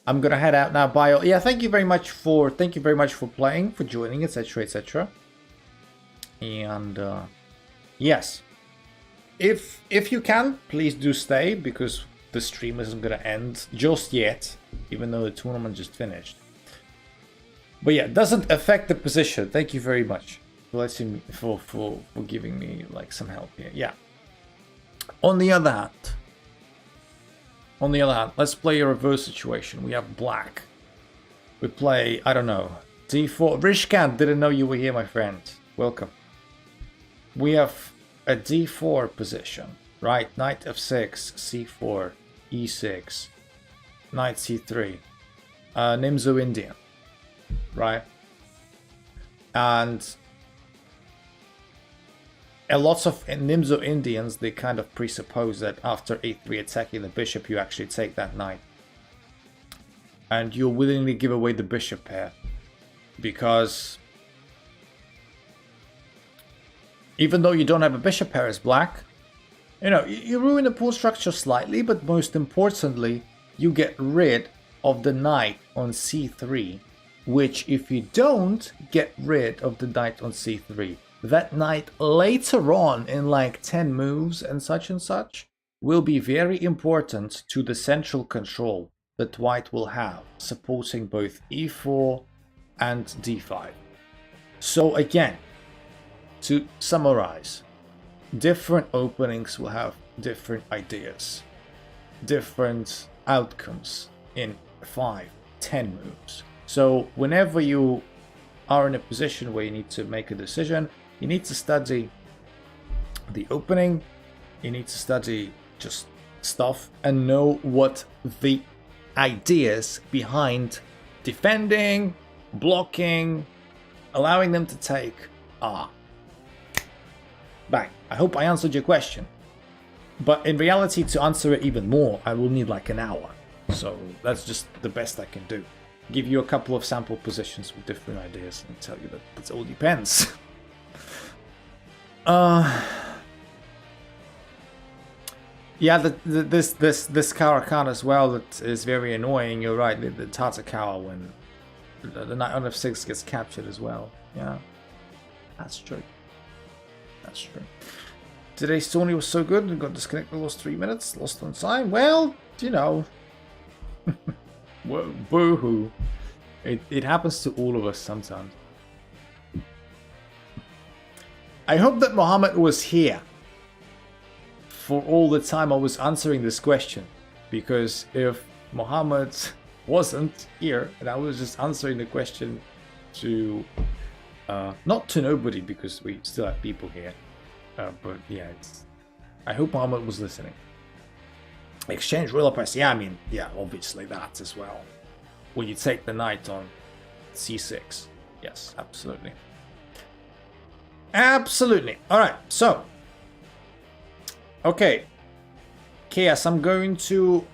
I'm gonna head out now. Bio, yeah, thank you very much for playing, for joining, etc, etc. And yes, if you can, please do stay, because the stream isn't gonna end just yet, even though the tournament just finished. But yeah, it doesn't affect the position. Thank you very much for letting me, for giving me like some help here. Yeah. On the other hand, let's play a reverse situation. We have black. We play, I don't know, d4. Rishkan, didn't know you were here, my friend. Welcome. We have a d4 position, right? Knight f6, c4, e6, knight c3, Nimzo Indian, right? And a lot of Nimzo Indians, they kind of presuppose that after a3 attacking the bishop, you actually take that knight. And you'll willingly give away the bishop pair, because even though you don't have a bishop pair as black, you know, you ruin the pawn structure slightly, but most importantly, you get rid of the knight on c3, which if you don't get rid of the knight on c3, that knight later on in like 10 moves and such will be very important to the central control that white will have, supporting both e4 and d5. So again, to summarize, different openings will have different ideas, different outcomes in 5-10 moves. So whenever you are in a position where you need to make a decision, you need to study the opening, you need to study just stuff and know what the ideas behind defending, blocking, allowing them to take are. Bang. I hope I answered your question. But in reality, to answer it even more, I will need like an hour. So that's just the best I can do. Give you a couple of sample positions with different ideas and tell you that it all depends. Yeah, this Caracan as well, that is very annoying. You're right, the Tatakawa, when the knight on f6 gets captured as well. Yeah, that's true. That's true. Today's tourney was so good and got disconnected, lost 3 minutes, lost on time. Well, you know, boo-hoo. It happens to all of us sometimes. I hope that Mohammed was here for all the time I was answering this question, because if Mohammed wasn't here and I was just answering the question to not to nobody, because we still have people here, but yeah, I hope Mohammed was listening. Exchange ruler press. Yeah, I mean, yeah, obviously that as well. When you take the knight on c6. Yes, absolutely. Absolutely. Alright, so. Okay. KS, I'm going to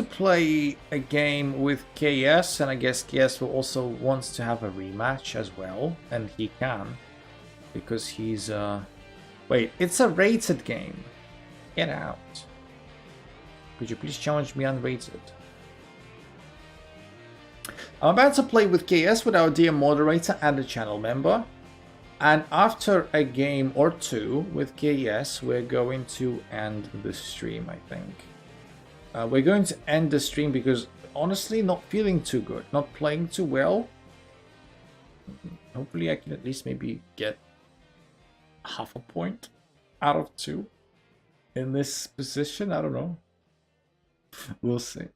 play a game with KS, and I guess KS will also wants to have a rematch as well, and he can, because he's wait, it's a rated game. Get out. Could you please challenge me unrated? I'm about to play with KS, with our dear moderator and a channel member. And after a game or two with KS, we're going to end the stream, I think. We're going to end the stream because, honestly, not feeling too good. Not playing too well. Hopefully I can at least maybe get half a point out of 2 in this position. I don't know. We'll see.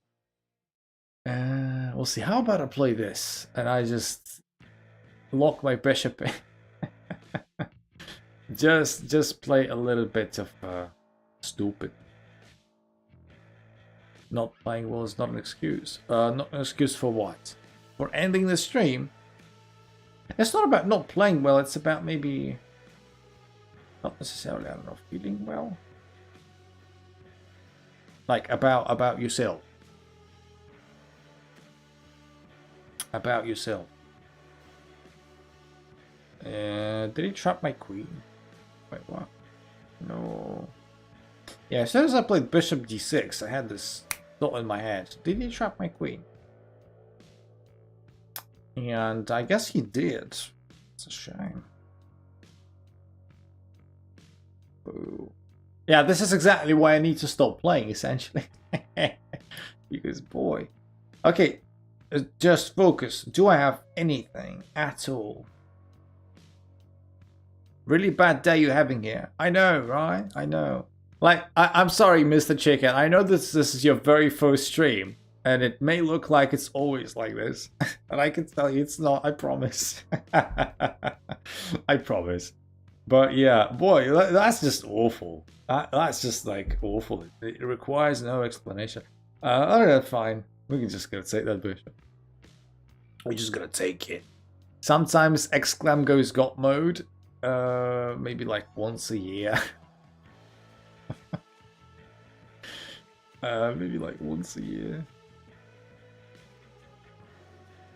We'll see. How about I play this and I just lock my bishop in? just play a little bit of stupid. Not playing well is not an excuse. Not an excuse for what? For ending the stream? It's not about not playing well, it's about maybe not necessarily, I don't know, feeling well. Like about yourself. About yourself. Did he trap my queen? Wait, what? No. Yeah, as soon as I played bishop d6, I had this thought in my head. Did he trap my queen? And I guess he did. It's a shame. Boo. Yeah, this is exactly why I need to stop playing, essentially. Because, boy. Okay, just focus. Do I have anything at all? Really bad day you're having here. I know, right? I know. Like, I'm sorry, Mr. Chicken. I know this is your very first stream. And it may look like it's always like this. And I can tell you it's not, I promise. I promise. But yeah, boy, that's just awful. That's just like awful. It requires no explanation. Alright, fine. We're just gonna take that bishop. We're just gonna take it. Sometimes exclam goes got mode. Maybe like once a year. Maybe like once a year.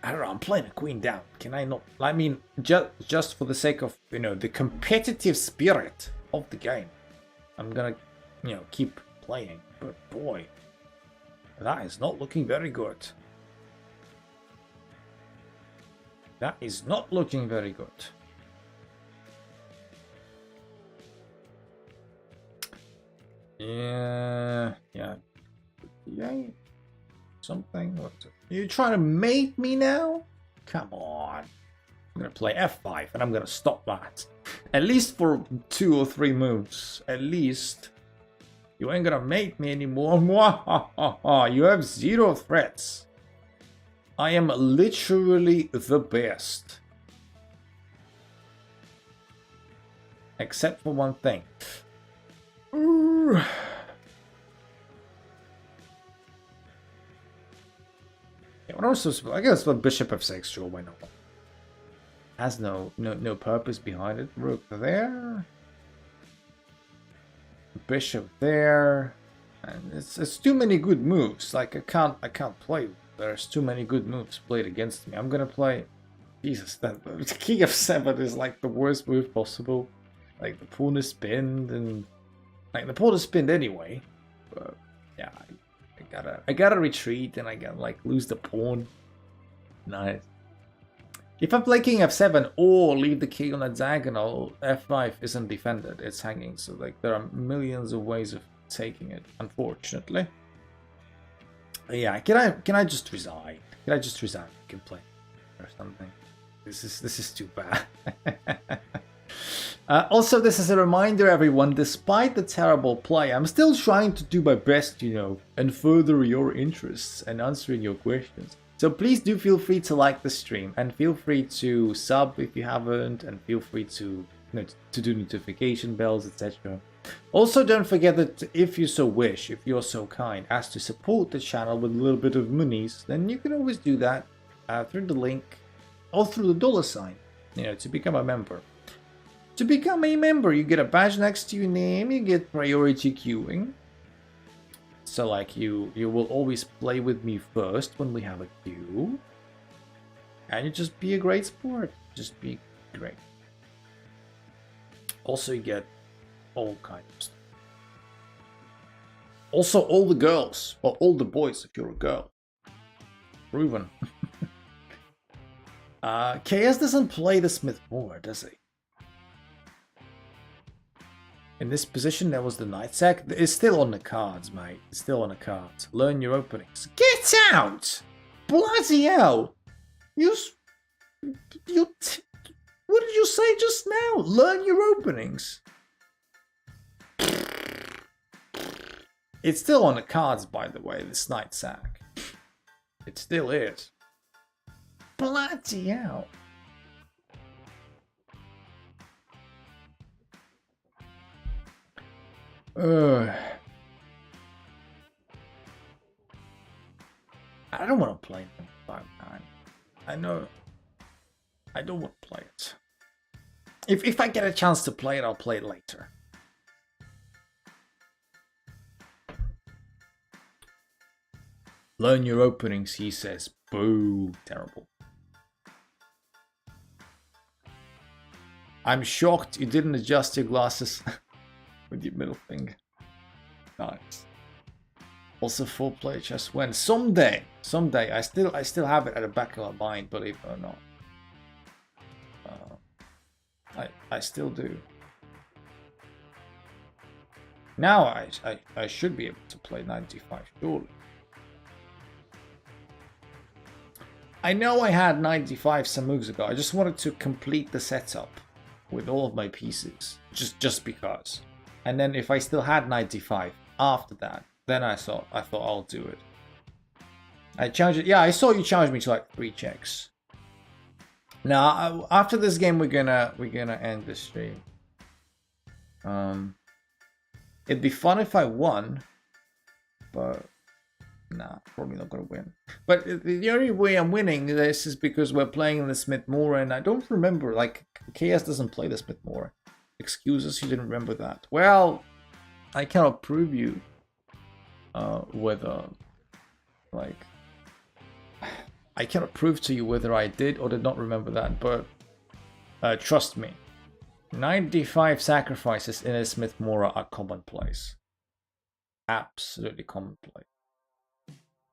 I don't know, I'm playing a queen down. Can I not? I mean, just for the sake of, you know, the competitive spirit of the game, I'm gonna, you know, keep playing. But boy, that is not looking very good. That is not looking very good. Yeah. Something. What? You trying to mate me now? Come on. I'm gonna play f5 and I'm gonna stop that. At least for 2 or 3 moves. At least. You ain't gonna mate me anymore. You have 0 threats. I am literally the best. Except for one thing. Yeah, what else was, I guess what bishop f6, sure, why not? Has no purpose behind it. Rook there. Bishop there. And it's too many good moves. Like I can't play. There's too many good moves played against me. I'm gonna play, Jesus, that king f7 is like the worst move possible. Like the pawn is pinned, and like the pawn is pinned anyway. But yeah, I gotta retreat, and I gotta like lose the pawn. Nice. If I play king f7 or leave the king on a diagonal, f5 isn't defended, it's hanging. So like there are millions of ways of taking it, unfortunately. Yeah, can I just resign? Can I just resign? You can play or something. This is too bad. Also, this is a reminder, everyone, despite the terrible play, I'm still trying to do my best, you know, and further your interests and answering your questions. So please do feel free to like the stream and feel free to sub if you haven't, and feel free to, you know, to do notification bells, etc. Also, don't forget that if you so wish, if you're so kind as to support the channel with a little bit of monies, then you can always do that through the link or through the $sign, you know, to become a member. To become a member, you get a badge next to your name, you get priority queuing. So like you will always play with me first when we have a queue. And you just be a great sport. Just be great. Also you get all kinds of stuff. Also all the girls, or all the boys if you're a girl. Proven. KS doesn't play the Smith Moore, does he? In this position, there was the knight sack. It's still on the cards, mate. It's still on the cards. Learn your openings. Get out! Bloody hell! What did you say just now? Learn your openings. It's still on the cards, by the way, this knight sack. It still is. Bloody hell. I don't want to play 5-9. I know. I don't want to play it. If I get a chance to play it, I'll play it later. Learn your openings, he says. Boo. Terrible. I'm shocked you didn't adjust your glasses with your middle finger. Nice. Also, 4-player chess when someday I still have it at the back of my mind, believe it or not. I still do. Now I should be able to play 95 surely. I know I had 95 some moves ago. I just wanted to complete the setup with all of my pieces, just because. And then if I still had 95 after that, then I thought I'll do it. I challenged it. Yeah, I saw you challenge me to like 3 checks. Now after this game, we're gonna end the stream. It'd be fun if I won, but nah, probably not gonna win. But the only way I'm winning this is because we're playing the Smith Moore, and I don't remember, like, KS doesn't play the Smith Moore. Excuses, you didn't remember that. Well, I cannot prove you whether, like, I cannot prove to you whether I did or did not remember that, but trust me, 95 sacrifices in a Smith Moore are commonplace. Absolutely commonplace.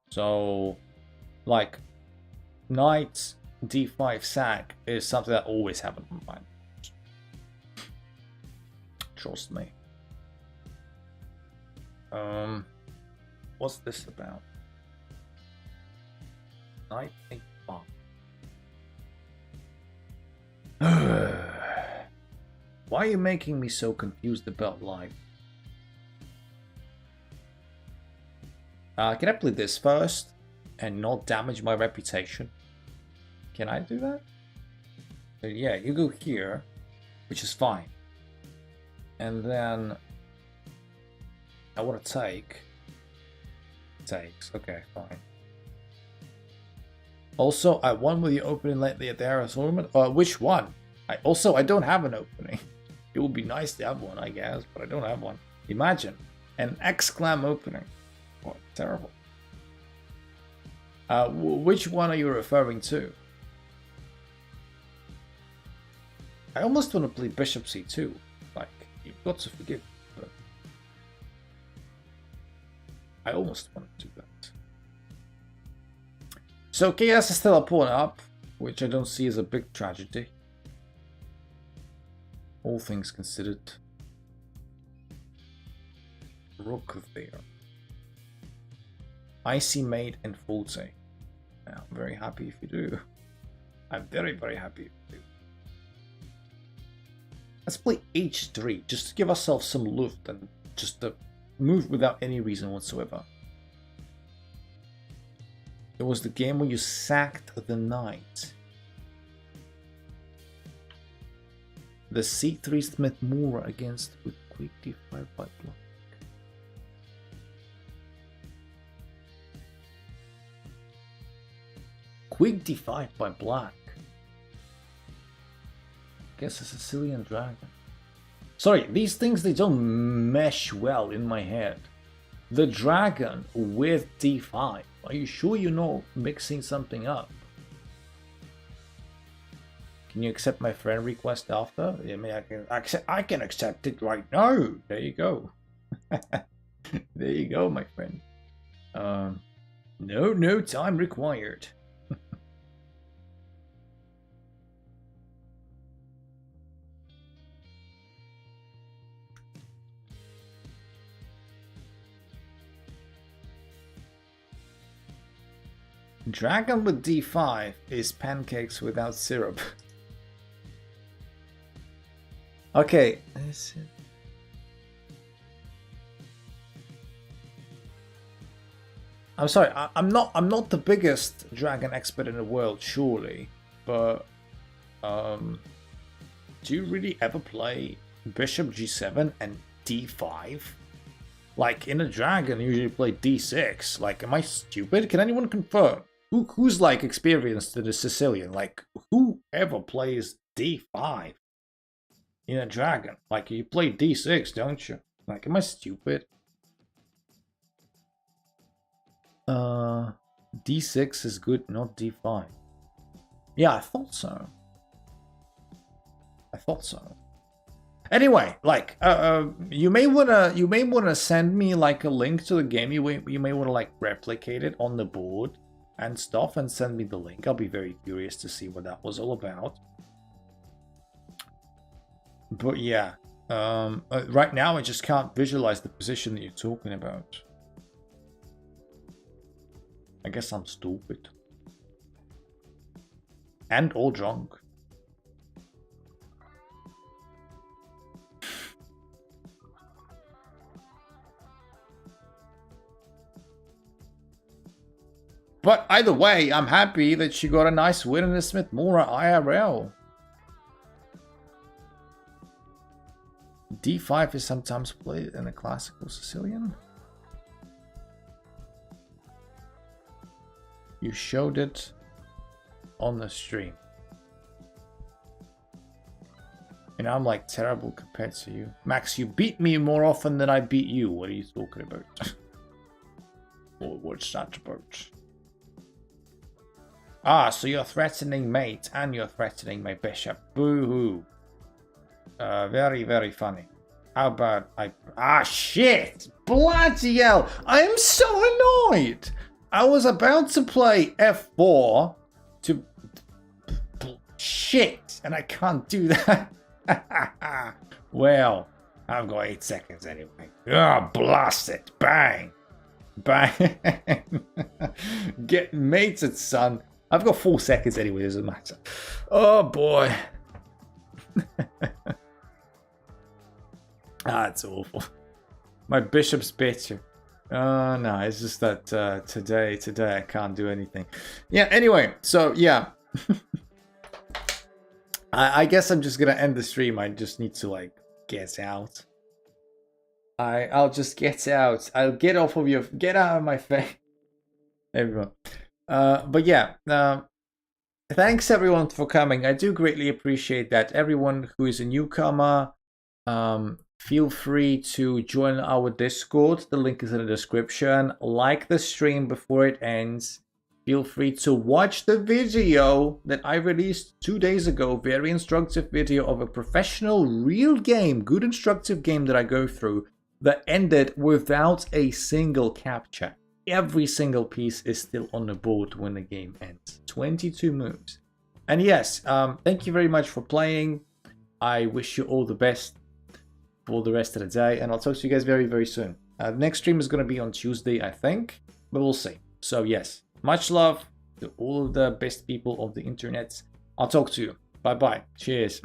So, like, knight d5 sack is something that always happens in my mind. Trust me. What's this about? Knight a5. Why are you making me so confused about life? Can I play this first and not damage my reputation? Can I do that? So yeah, you go here, which is fine. And then I want to take. Takes. Okay, fine. Also, I won with the opening lately at the Harris tournament. Which one? I don't have an opening. It would be nice to have one, I guess, but I don't have one. Imagine an exclam opening. What? Terrible. Which one are you referring to? I almost want to play Bishop C2. Like, you've got to forgive me, but I almost want to do that. So KS is still a pawn up. which I don't see as a big tragedy, all things considered. Rook there. Icy Maid and Forte. I'm very happy if you do. I'm very, very happy if you do. Let's play H3, just to give ourselves some luft and just to move without any reason whatsoever. It was the game where you sacked the knight. The C3 Smith Mora against with quick D5 by block. Quick D5 by black. Guess a Sicilian dragon. Sorry, these things, they don't mesh well in my head. The dragon with D5. Are you sure you're not mixing something up? Can you accept my friend request after? I mean, I can accept it right now. There you go. There you go, my friend. No time required. Dragon with D5 is pancakes without syrup. Okay. I'm sorry, I'm not the biggest dragon expert in the world, surely, but do you really ever play Bishop G7 and D5? Like in a dragon, you usually play D6. Like, am I stupid? Can anyone confirm? Who's like experienced in the Sicilian? Like, who ever plays D5 in a dragon? Like, you play D6, don't you? Like, am I stupid? D6 is good, not D5. Yeah, I thought so. I thought so. Anyway, like, you may wanna send me like a link to the game. You may wanna like replicate it on the board and stuff, and send me the link. I'll be very curious to see what that was all about. But yeah, right now I just can't visualize the position that you're talking about. I guess I'm stupid and or drunk. But either way, I'm happy that she got a nice win in the Smith Mora IRL. D5 is sometimes played in a classical Sicilian. You showed it on the stream. And I'm like terrible compared to you. Max, you beat me more often than I beat you. What are you talking about? What's that about? Ah, so you're threatening mate and you're threatening my bishop. Boo-hoo. Very, very funny. How about I... Ah, shit! Bloody hell! I am so annoyed! I was about to play F4 to... Shit! And I can't do that. Well, I've got 8 seconds anyway. Ah, blast it! Bang! Bang! Get mated, son. I've got 4 seconds anyway, doesn't matter. Oh boy. That's awful. My bishop's bitter. Oh no, it's just that today I can't do anything. Yeah, anyway, so yeah. I guess I'm just gonna end the stream. I just need to like get out. I'll just get out. I'll get off of your... Get out of my face. Everyone. But yeah, thanks everyone for coming. I do greatly appreciate that. Everyone who is a newcomer, feel free to join our Discord. The link is in the description. Like the stream before it ends. Feel free to watch the video that I released 2 days ago. Very instructive video of a professional, real game, good instructive game that I go through that ended without a single capture. Every single piece is still on the board when the game ends. 22 moves. And yes, thank you very much for playing. I wish you all the best for the rest of the day, and I'll talk to you guys very, very soon. The next stream is going to be on Tuesday, I think, but we'll see. So yes, much love to all of the best people of the internet. I'll talk to you. Bye-bye. Cheers.